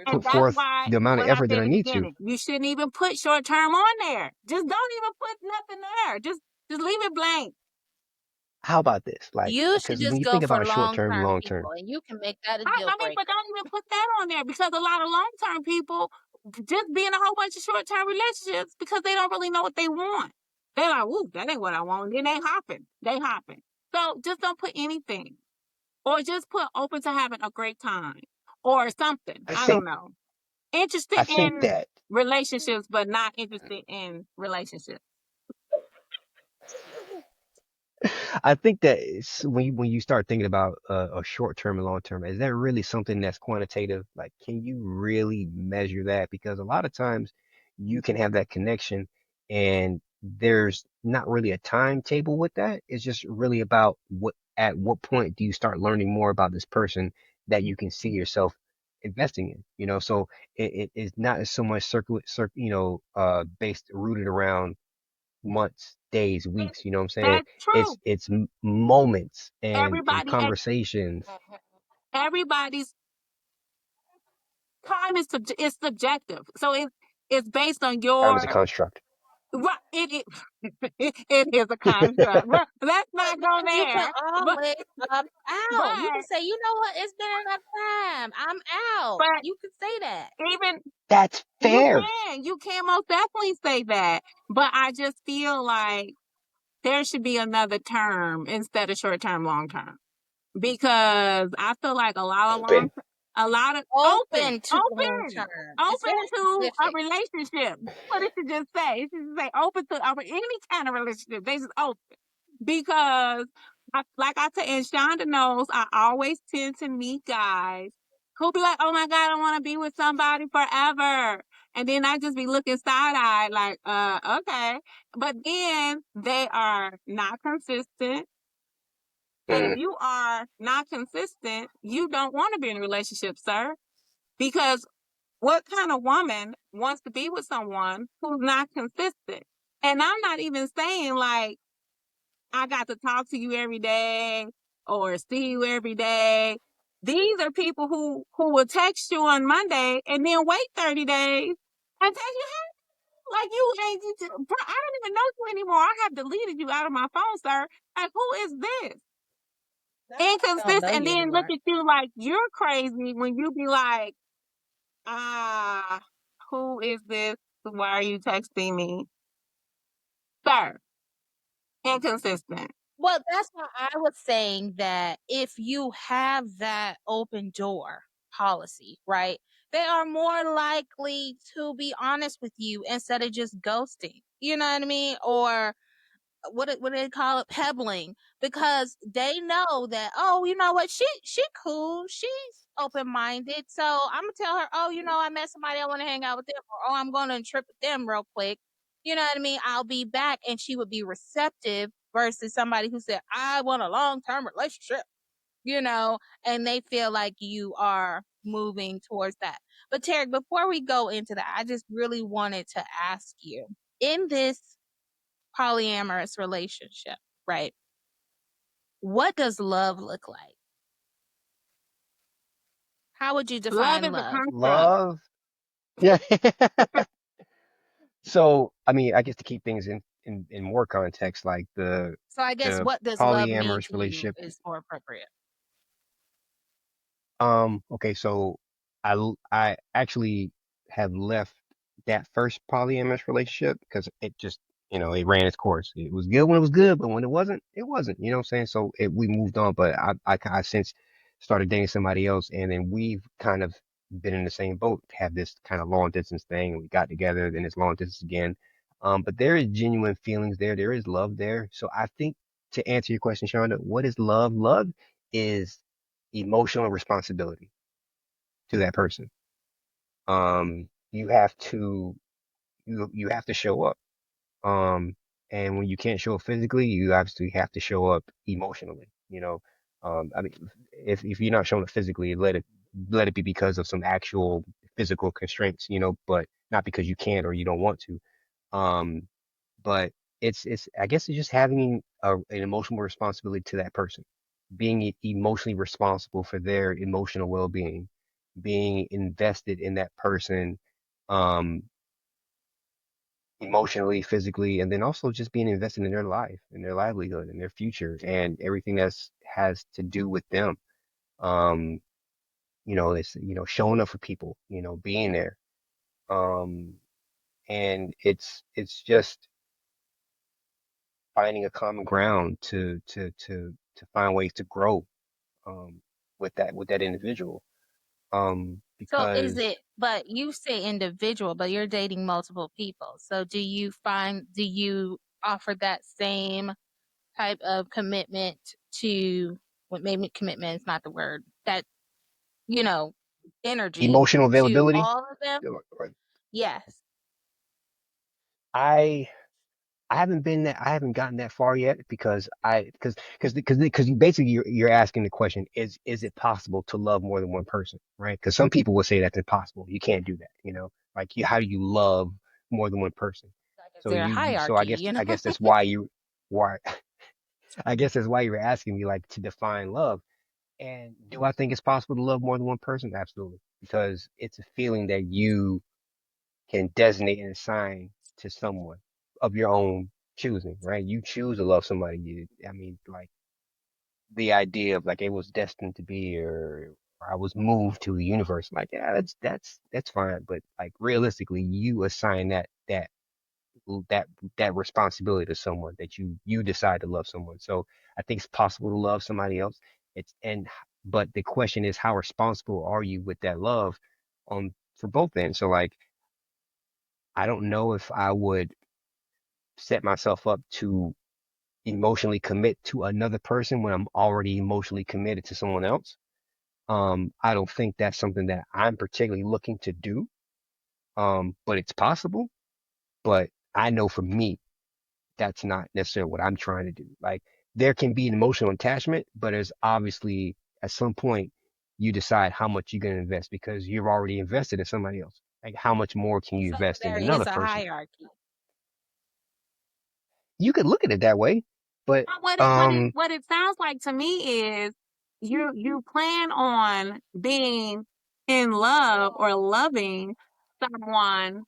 And put that's forth why the amount of what I effort that said I in the need to? beginning, you shouldn't even put short term on there. Just don't even put nothing there. Just leave it blank. How about this? Like, You should because when just you go think for about a short long term, term long term, people, and you can make that a I, deal I mean, but breaker. don't even put that on there because a lot of long term people just be in a whole bunch of short term relationships because they don't really know what they want. They're like, ooh, that ain't what I want. And then they hopping. They hopping. So just don't put anything. Or just put open to having a great time. Or something. I I don't think know. I Interested think in that relationships, but not interested in relationships. I think that when you start thinking about a short term and long term, is that really something that's quantitative? Like, can you really measure that? Because a lot of times you can have that connection and there's not really a timetable with that. It's just really about at what point do you start learning more about this person that you can see yourself investing in, So it is not so much based rooted around months, days, weeks, you know what I'm saying? That's true. It's moments and Everybody, conversations. everybody's time is subjective. So it's based on Time is a your construct. right. It is a construct. Let's But not go then you can there. always opt out. You can But say, you know what, it's been enough time. I'm out. but You can say that. even That's fair. you can most definitely say that. But I just feel like there should be another term instead of short term, long term. Because I feel like Open. a lot of Open to long term. It's open very to a specific. relationship. That's what it should just say. It should say open to any kind of relationship. They just open because, like I said, and Shonda knows, I always tend to meet guys who be like, "Oh my God, I want to be with somebody forever," and then I just be looking side eyed, like, okay. But then they are not consistent. And if Mm. you are not consistent, you don't want to be in a relationship, sir. Because what kind of woman wants to be with someone who's not consistent? And I'm not even saying like I got to talk to you every day or see you every day. These are people who will text you on Monday and then wait 30 days and text you, hey, like you ain't, bro, I don't even know you anymore. I have deleted you out of my phone, sir. Like, who is this? I don't know Inconsistent, and you then look anymore. at you like you're crazy when you be like, ah, who is this? Why are you texting me? Sir, inconsistent. Well, that's why I was saying that if you have that open door policy, right, they are more likely to be honest with you instead of just ghosting. You know what I mean? Or what do they call it, pebbling, because they know that, oh, you know what, she cool, she's open-minded, so I'm gonna tell her, oh, I met somebody, I want to hang out with them, or oh, I'm going to trip with them real quick, you know what I mean, I'll be back, and she would be receptive versus somebody who said, I want a long-term relationship, and they feel like you are moving towards that. But Terick, before we go into that, I just really wanted to ask you, in this polyamorous relationship, right? What does love look like? How would you Love define is a love? construct. Love. Yeah. So, I mean, I guess to keep things in more context, like So I guess the what does love mean polyamorous to you relationship. is more appropriate. Okay, so I actually have left that first polyamorous relationship because it just, it ran its course. It was good when it was good, but when it wasn't, it wasn't. You know what I'm saying? So we moved on, but I since started dating somebody else, and then we've kind of been in the same boat, have this kind of long distance thing, and we got together, then it's long distance again. But there is genuine feelings there. There is love there. So I think to answer your question, Shonda, what is love? Love is emotional responsibility to that person. You have to you have to show up. Um, and when you can't show up physically, you obviously have to show up emotionally. I mean, if you're not showing up physically, let it be because of some actual physical constraints, but not because you can't or you don't want to. Um, but it's I guess it's just having an emotional responsibility to that person, being emotionally responsible for their emotional well-being, being invested in that person, um, emotionally, physically, and then also just being invested in their life and their livelihood and their future and everything that's has to do with them. Um, it's showing up for people, being there. Um, and it's just finding a common ground to find ways to grow um with that individual. So is Because it, but you say individual, but you're dating multiple people. So do you offer that same type of commitment to what maybe commitment is not the word that you know energy Emotional to availability. all of them. Yes. I I haven't been that I haven't gotten that far yet because you basically you're asking the question, is it possible to love more than one person, right? Because some people will say that's impossible. You can't do that, Like how do you love more than one person? Like, is So there a so hierarchy, I guess that's why I guess that's why you were asking me like to define love. And do I think it's possible to love more than one person? Absolutely. Because it's a feeling that you can designate and assign to someone of your own choosing, right? You choose to love somebody. I mean, like the idea of like it was destined to be, or I was moved to the universe. Like, yeah, that's fine. But like realistically, you assign that that responsibility to someone that you decide to love someone. So I think it's possible to love somebody else. But the question is, how responsible are you with that love on for both ends? So like, I don't know if I would set myself up to emotionally commit to another person when I'm already emotionally committed to someone else. I don't think that's something that I'm particularly looking to do. But it's possible. But I know for me, that's not necessarily what I'm trying to do. Like there can be an emotional attachment, but there's obviously at some point you decide how much you're going to invest because you've already invested in somebody else. Like how much more can you So invest in there another is a person? hierarchy. You could look at it that way, but What it sounds like to me is you plan on being in love or loving someone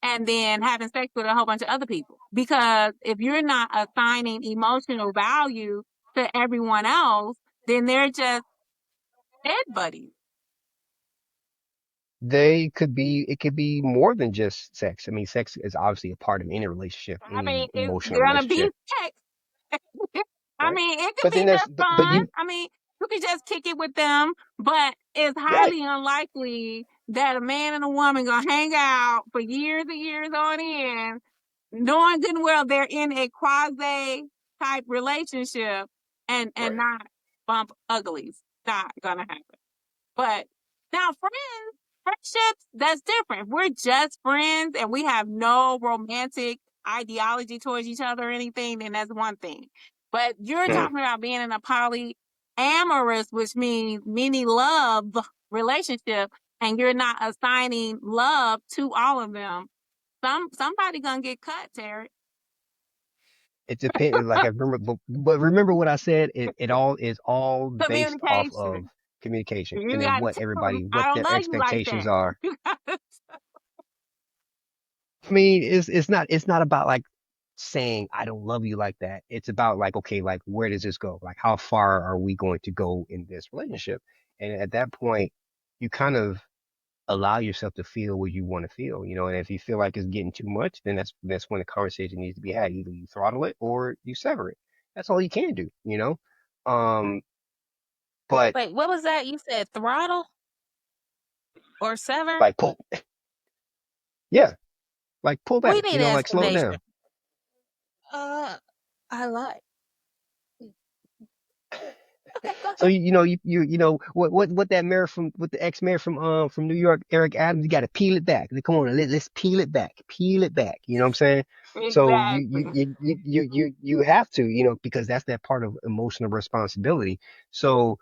and then having sex with a whole bunch of other people. Because if you're not assigning emotional value to everyone else, then they're just dead buddies. it could be more than just sex. I mean, sex is obviously a part of any relationship, I mean, any it's emotional gonna be relationship, sex. I right? mean, it could But be then just but fun. you, I mean, you could just kick it with them, but it's yeah, highly unlikely that a man and a woman gonna hang out for years and years on end, knowing good and well they're in a quasi type relationship and right. not bump uglies. Not gonna happen. But now friendships, that's different. If we're just friends and we have no romantic ideology towards each other or anything, then that's one thing. But you're Mm. talking about being in a polyamorous, which means many love relationship, and you're not assigning love to all of them. Somebody gonna get cut, Terry. It depends. Like I remember, but remember what I said. It all is all based off of Communication. communication, You and then gotta tell them, I what don't their love you like expectations that. are. You gotta I mean, it's not about like saying I don't love you like that. It's about like, okay, like where does this go? Like how far are we going to go in this relationship? And at that point, you kind of allow yourself to feel what you want to feel, and if you feel like it's getting too much, then that's when the conversation needs to be had. Either you throttle it or you sever it. That's all you can do. But Wait, what was that? You said throttle or sever? like pull, yeah, like pull We back, need an like slow it explanation. down. Uh, I like. Okay, go So ahead. what that mayor from what the ex-mayor from New York, Eric Adams, you got to peel it back. Come on, let's peel it back, peel it back. You know what I'm saying? So exactly. you have to, because that's that part of emotional responsibility. So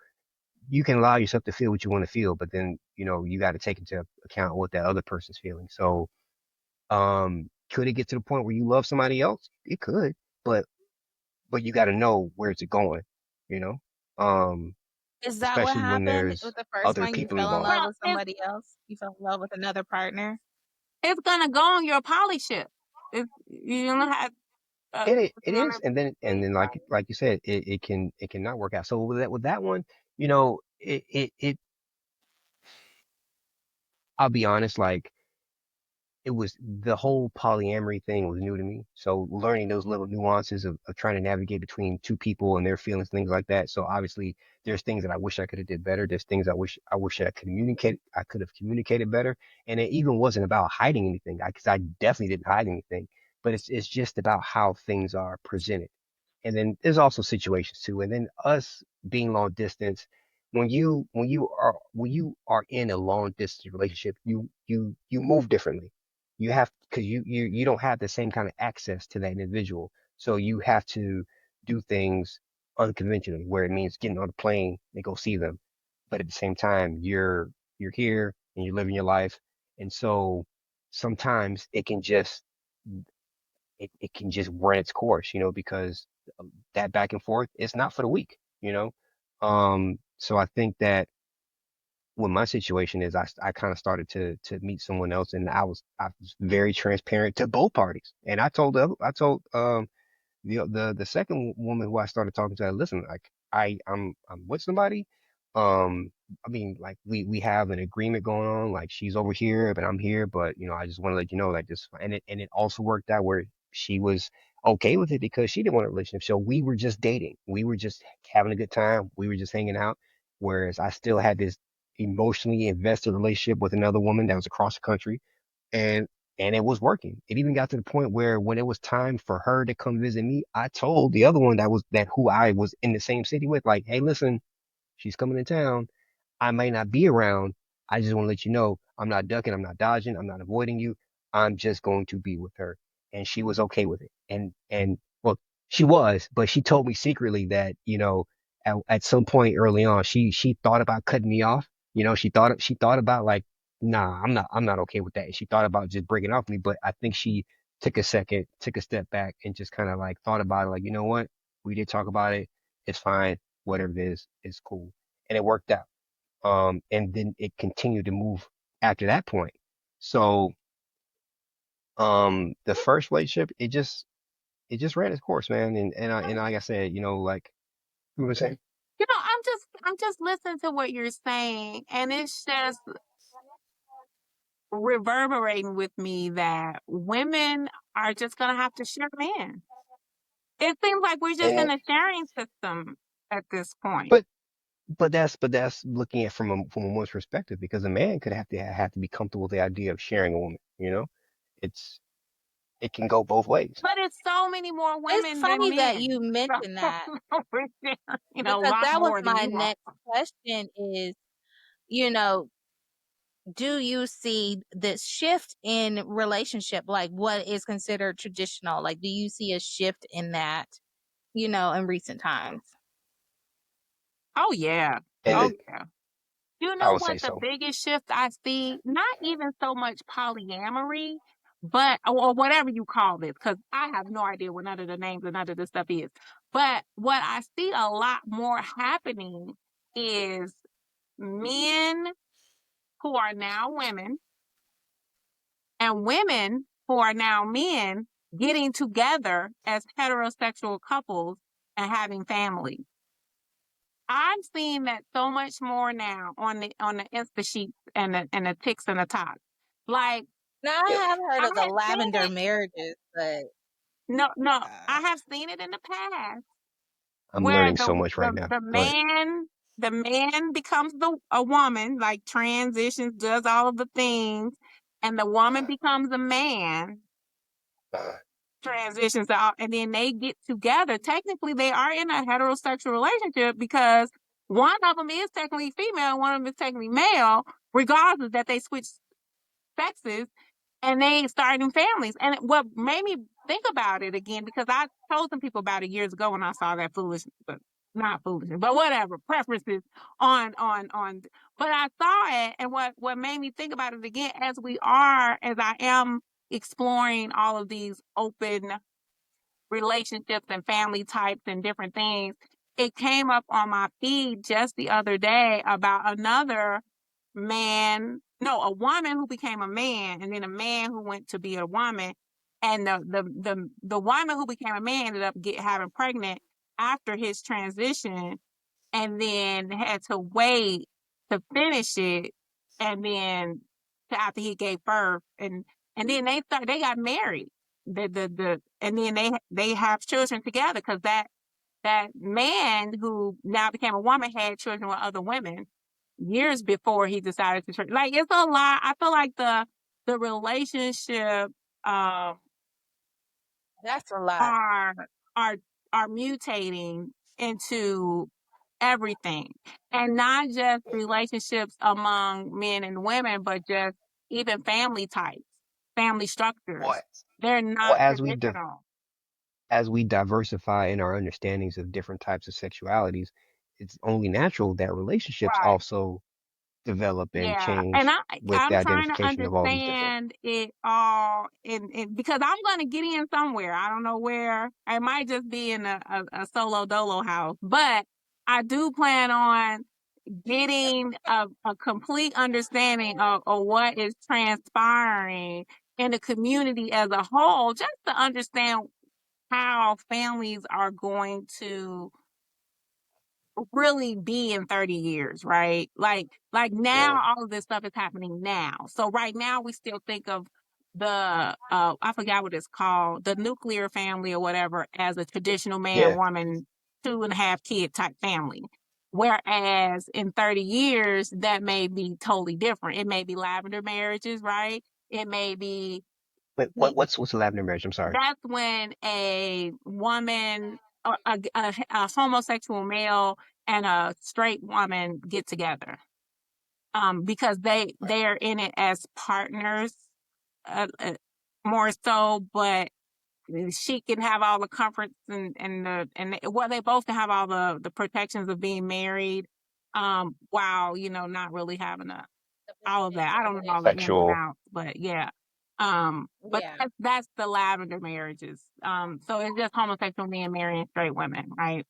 you can allow yourself to feel what you want to feel, but then you got to take into account what that other person's feeling. So could it get to the point where you love somebody else? It could, but you got to know where's it going. You know. Um, Is that what especially when happened there's with the first other one? You people fell in involved. love Well, with somebody else? You fell in love with another partner? it's gonna go on your poly ship. If you don't have, It it's is, gonna and then like you said, it can not work out. So with that one, I'll be honest, like it was the whole polyamory thing was new to me. So learning those little nuances of trying to navigate between two people and their feelings, things like that. So obviously there's things that I wish I could have did better. There's things I wish I could have communicated better. And it even wasn't about hiding anything, because I definitely didn't hide anything. But it's just about how things are presented. And then there's also situations too. And then us being long distance, when you are in a long distance relationship, you move differently. You have because you don't have the same kind of access to that individual. So you have to do things unconventionally, where it means getting on a plane and go see them. But at the same time, you're here and you're living your life. And so sometimes it can just run its course, because that back and forth, it's not for the weak. So I think that what my situation is, I kind of started to meet someone else, and I was very transparent to both parties, and I told the second woman who I started talking to, listen, like I'm with somebody. I mean, like we have an agreement going on. Like she's over here, but I'm here. But I just want to let you know, like this, and it also worked out where she was okay with it because she didn't want a relationship. So we were just dating. We were just having a good time. We were just hanging out. Whereas I still had this emotionally invested relationship with another woman that was across the country, and and it was working. It even got to the point where when it was time for her to come visit me, I told the other one that who I was in the same city with, like, hey, listen, she's coming to town. I may not be around. I just want to let you know I'm not ducking, I'm not dodging, I'm not avoiding you. I'm just going to be with her. And she was okay with it. And well, she was, but she told me secretly that, at some point early on, she thought about cutting me off. She thought about like, nah, I'm not okay with that. And she thought about just breaking off me, but I think she took a second, took a step back and just kind of like thought about it, like, you know what? We did talk about it. It's fine. Whatever it is, it's cool. And it worked out. And then it continued to move after that point. So, the first relationship, it just ran its course, man. And like I said, like you were saying, I'm just listening to what you're saying, and it's just reverberating with me that women are just gonna have to share men. It seems like we're just in and a sharing system at this point. but but that's looking at from a woman's perspective because a man could have to be comfortable with the idea of sharing a woman. It's it can go both ways. But it's so many more It's women than funny that men. you mentioned that We're sharing a because lot that was more than my you are. next question is, you know, do you see this shift in relationship, like what is considered traditional? Like, do you see a shift in that, in recent times? Oh yeah. And Oh yeah. You I know would say what the so. biggest shift I see? Not even so much polyamory, but or whatever you call this, because I have no idea what none of the names and none of this stuff is. But what I see a lot more happening is men who are now women and women who are now men getting together as heterosexual couples and having families. I'm seeing that so much more now on the Insta sheets and the ticks and the tops. Like Now, I Yeah, have heard I of the had seen lavender it. marriages, but No, uh, I have seen it in the past I'm where learning so much right now. the Go ahead. man becomes a woman, like transitions, does all of the things, and the woman becomes a man, Uh, transitions out, and then they get together. Technically, they are in a heterosexual relationship because one of them is technically female, one of them is technically male, regardless that they switch sexes and they starting families. And what made me think about it again, because I told some people about it years ago when I saw that foolishness, but not foolishness, but whatever preferences on. But I saw it, and what made me think about it again, as I am exploring all of these open relationships and family types and different things. It came up on my feed just the other day about another man, no, a woman who became a man, and then a man who went to be a woman. And the woman who became a man ended up having pregnant after his transition, and then had to wait to finish it, and then after he gave birth, and then they got married. And then they have children together because that man who now became a woman had children with other women years before he decided to like it's a lot. I feel like the relationship um that's a lot. are are are mutating into everything, and not just relationships among men and women, but just even family types, family Well, structures. They're well, not traditional. as we diversify in our understandings of different types of sexualities, it's only natural that relationships Right. also develop and Yeah, and change with the I'm trying to identification of all these different. understand it all, because I'm going to get in somewhere. I don't know where. I might just be in a solo dolo house, but I do plan on getting a complete understanding of what is transpiring in the community as a whole, just to understand how families are going to really be in 30 years, right? Like now Yeah, all of this stuff is happening now. So right now we still think of the I forgot what it's called, the nuclear family or whatever, as a traditional man, yeah. woman, 2.5 kid type family. Whereas in 30 years, that may be totally different. It may be lavender marriages, right? It may be But what's the lavender marriage? I'm sorry. That's when a woman, a homosexual male, and a straight woman get together, because Right. they're in it as partners, more so. But she can have all the comforts well, they both can have all the protections of being married, while not really having all of that. I don't know all the ins and Sexual. outs, but yeah. But Yeah. that's the lavender marriages. So it's just homosexual men marrying straight women, right?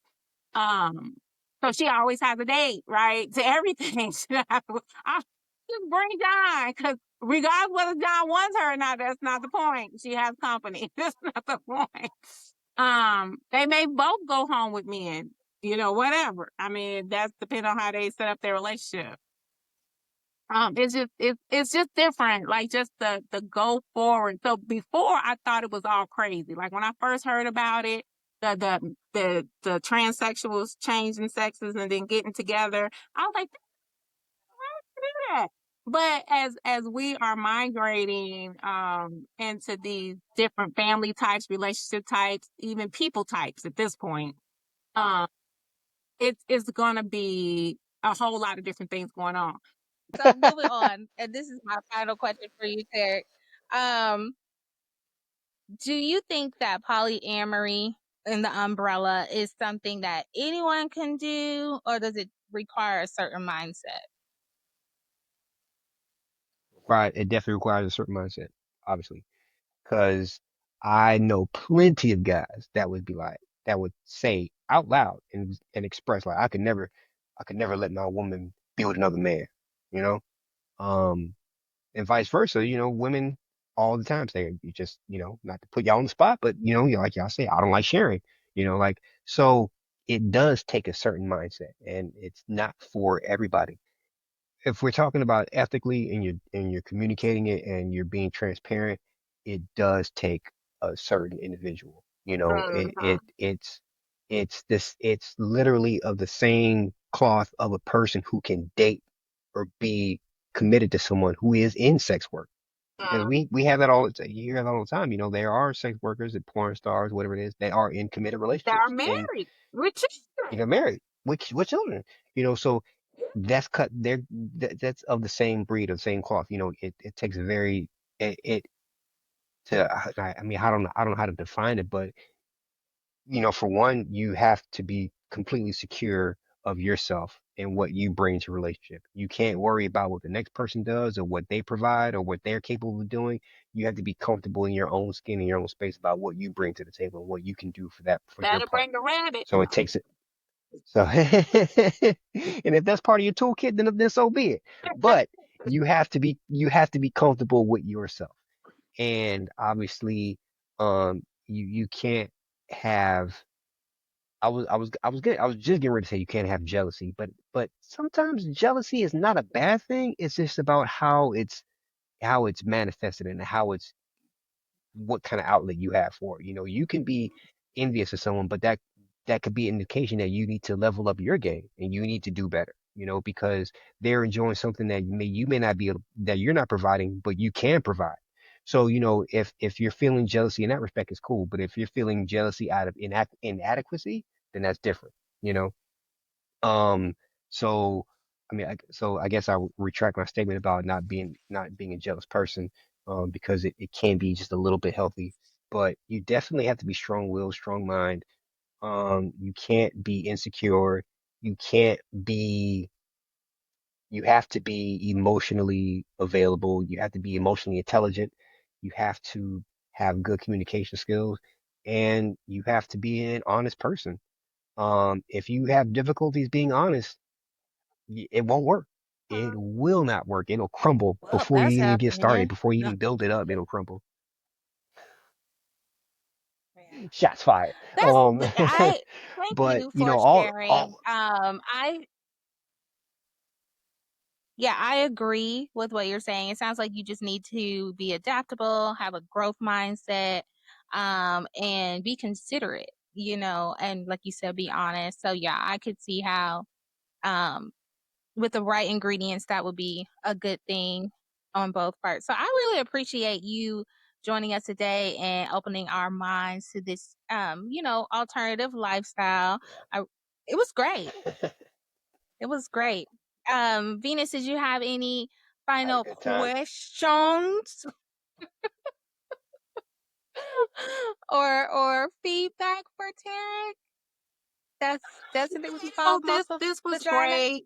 Um, so she always has a date, right? To everything. I just bring John, because regardless whether John wants her or not, that's not the point. She has company. That's not the point. They may both go home with men, whatever. I mean, that's depending on how they set up their relationship. It's just different, like just the go forward. So before, I thought it was all crazy. Like when I first heard about it, the transsexuals changing sexes and then getting together, I was like, do that. But as we are migrating into these different family types, relationship types, even people types at this point, um, it's gonna be a whole lot of different things going on. So moving on, and this is my final question for you, Terick. Um, do you think that polyamory in the umbrella is something that anyone can do, or does it require a certain mindset? Right. It definitely requires a certain mindset, obviously, because I know plenty of guys that would be like, that would say out loud and express like, I could never let my woman be with another man, you know? Um, and vice versa, women all the time say, you just, not to put y'all on the spot, but like y'all say, I don't like sharing, like, so it does take a certain mindset and it's not for everybody. If we're talking about ethically and you're communicating it and you're being transparent, it does take a certain individual. Mhm. It's literally of the same cloth of a person who can date or be committed to someone who is in sex work. Because Mhm. we have that all you hear that all the time. There are sex workers and porn stars, whatever it is, that are in committed They are relationships and married with children. married with children. So that's cut there that's of the same breed of the same cloth. It takes a very it to I mean I don't know how to define it, but for one, you have to be completely secure of yourself and what you bring to a relationship. You can't worry about what the next person does or what they provide or what they're capable of doing. You have to be comfortable in your own skin and your own space about what you bring to the table and what you can do for your Better bring partner. the rabbit. So it takes it. So, and if that's part of your toolkit, then so be it. But you have to be comfortable with yourself, and obviously, you can't have. I was just getting ready to say you can't have jealousy, but sometimes jealousy is not a bad thing. It's just about how it's manifested and how it's what kind of outlet you have for it. You can be envious of someone, but that could be an indication that you need to level up your game and you need to do better. Because they're enjoying something that you may not be able, that you're not providing, but you can provide. So, if you're feeling jealousy in that respect, it's cool. But if you're feeling jealousy out of inadequacy, then that's different, you know? Um, so, I guess I'll retract my statement about not being a jealous person, because it can be just a little bit healthy, but you definitely have to be strong-willed, strong mind. You can't be insecure. You can't be, you have to be emotionally available. You have to be emotionally intelligent. You have to have good communication skills, and you have to be an honest person. If you have difficulties being honest, it won't work. It will not work. It'll crumble Well, before that's you even get started. happening. Before you No, even build it up, it'll crumble. yeah. Shots fired. That's I thank But you for sharing. all I Yeah, I agree with what you're saying. It sounds like you just need to be adaptable, have a growth mindset, and be considerate, and like you said, be honest. So yeah, I could see how, um, with the right ingredients, that would be a good thing on both parts. So I really appreciate you joining us today and opening our minds to this, alternative lifestyle. I, it was great. yeah. It was great. Venus, did you have any I had a final good time. questions or feedback for Tarek? That's something we can call Oh, most of this was vagina. great.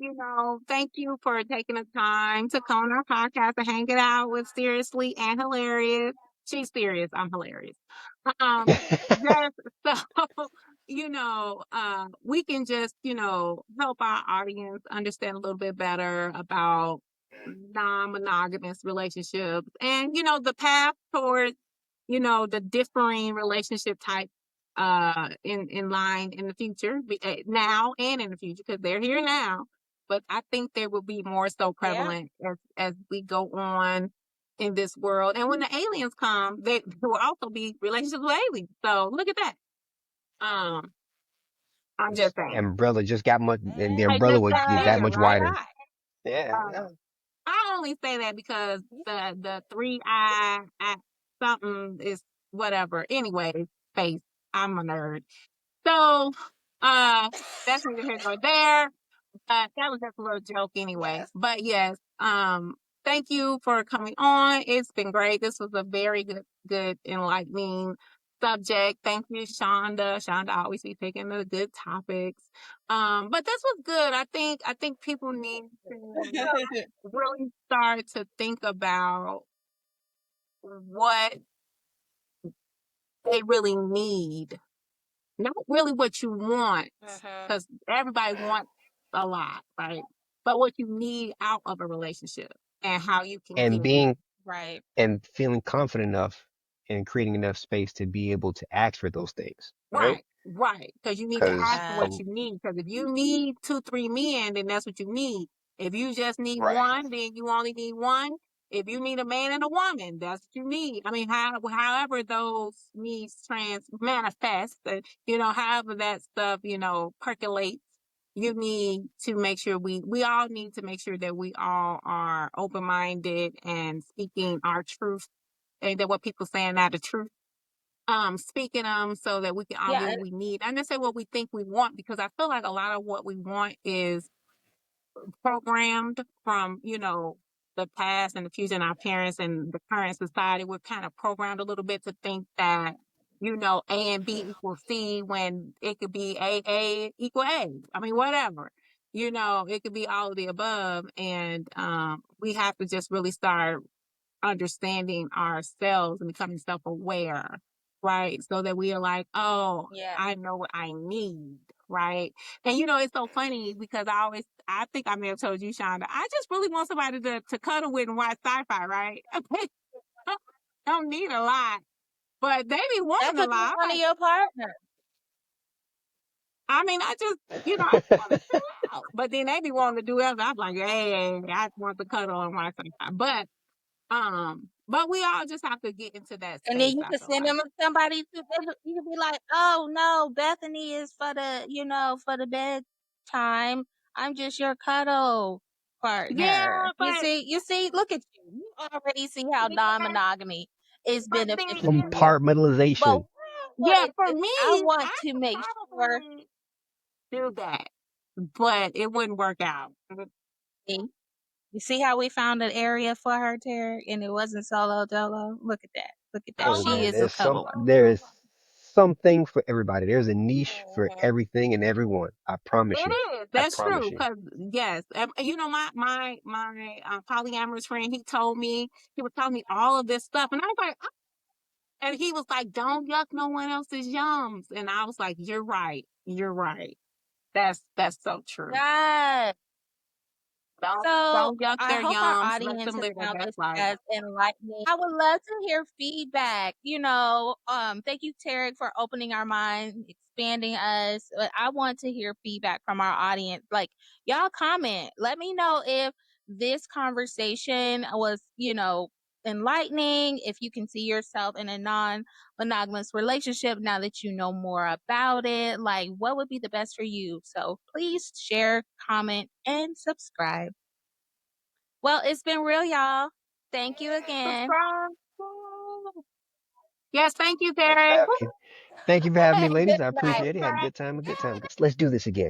Thank you for taking the time to come on our podcast and hang it out with Seriously and Hilarious. She's serious. I'm hilarious. Just so we can just help our audience understand a little bit better about non-monogamous relationships and the path towards the differing relationship type in line in the future, now and in the future, because they're here now, but I think they will be more so Yeah. prevalent as we go on in this world. And when the aliens come, there will also be relationships with aliens. So look at that. um I'm just The saying. umbrella just got much, and the I umbrella just would got get that bigger, much right? wider. Yeah, uh, yeah. I only say that because the three eye something is whatever. Anyway, face. I'm a nerd. So, that's neither here nor there. That was just a little joke anyway. Yes. But yes, thank you for coming on. It's been great. This was a very good, enlightening subject. Thank you, Shonda. Shonda always be picking the good topics. But this was good. I think people need to really start to think about what they really need, not really what you want, Uh-huh. because everybody wants a lot, right? But what you need out of a relationship and how you can And get it. being Right. and feeling confident enough and creating enough space to be able to ask for those things, right? Right, right. Because you need to Because ask for what Yes. you need. Because if you need 2, 3 men, then that's what you need. If you just need right. one, then you only need one. If you need a man and a woman, that's what you need. I mean, however those needs manifest, however that stuff, percolates, you need to make sure we all need to make sure that we all are open minded and speaking our truth, and that what people saying are the truth, speaking them, so that we can all Yeah. get what we need. I just say what we think we want, because I feel like a lot of what we want is programmed from, the past and the future, and our parents and the current society. We're kind of programmed a little bit to think that, A and B equals C, when it could be A equal A. I mean, whatever. It could be all of the above. And we have to just really start understanding ourselves and becoming self-aware, right? So that we are like, oh, Yeah. I know what I need, right? And it's so funny because I think I may have told you, Shonda, I just really want somebody to cuddle with and watch sci-fi, right? Don't need a lot, but they be That wanting a could be lot. I'm one of like, your partners. I mean, I just want to chill out, but then they be wanting to do else. I'm like, hey, I just want to cuddle and watch sci-fi, but we all just have to get into that And then space, you I could feel send like. them somebody to, you could be like, oh no, Bethany is for for the bedtime. I'm just your cuddle Yeah, partner. but You see, look at you. You already see how yeah, non-monogamy is But beneficial see, for you. But Compartmentalization. yeah, for I me, want I to could make sure. probably do that, but it wouldn't work out. You see how we found an area for her, Terry, and it wasn't solo dolo. Look at that. Look at that. Oh, Hey She man, is a there is no. something for everybody. There's a niche for Mhm. everything and everyone. I promise It you. is. I That's promise true. you. Cause yes, you know, my polyamorous friend, he was telling me all of this stuff, and I was like, and he was like, "Don't yuck no one else's yums," and I was like, "You're right. You're right. That's so true. Yes. So Don't yuck I their hope our yums. Let audience them has live their found best this life." as enlightening. I would love to hear feedback. Thank you, Terick, for opening our minds, expanding us. But I want to hear feedback from our audience. Like, y'all comment. Let me know if this conversation was, enlightening, if you can see yourself in a non-monogamous relationship now that you know more about it. Like, what would be the best for you? So please share, comment, and subscribe. Well, it's been real, y'all. Thank you again. Subscribe. Yes, thank you, Thank you for Derek. having me. Thank you for having me, Good ladies. I night. appreciate it. Had a good time, a good time. Let's do this again.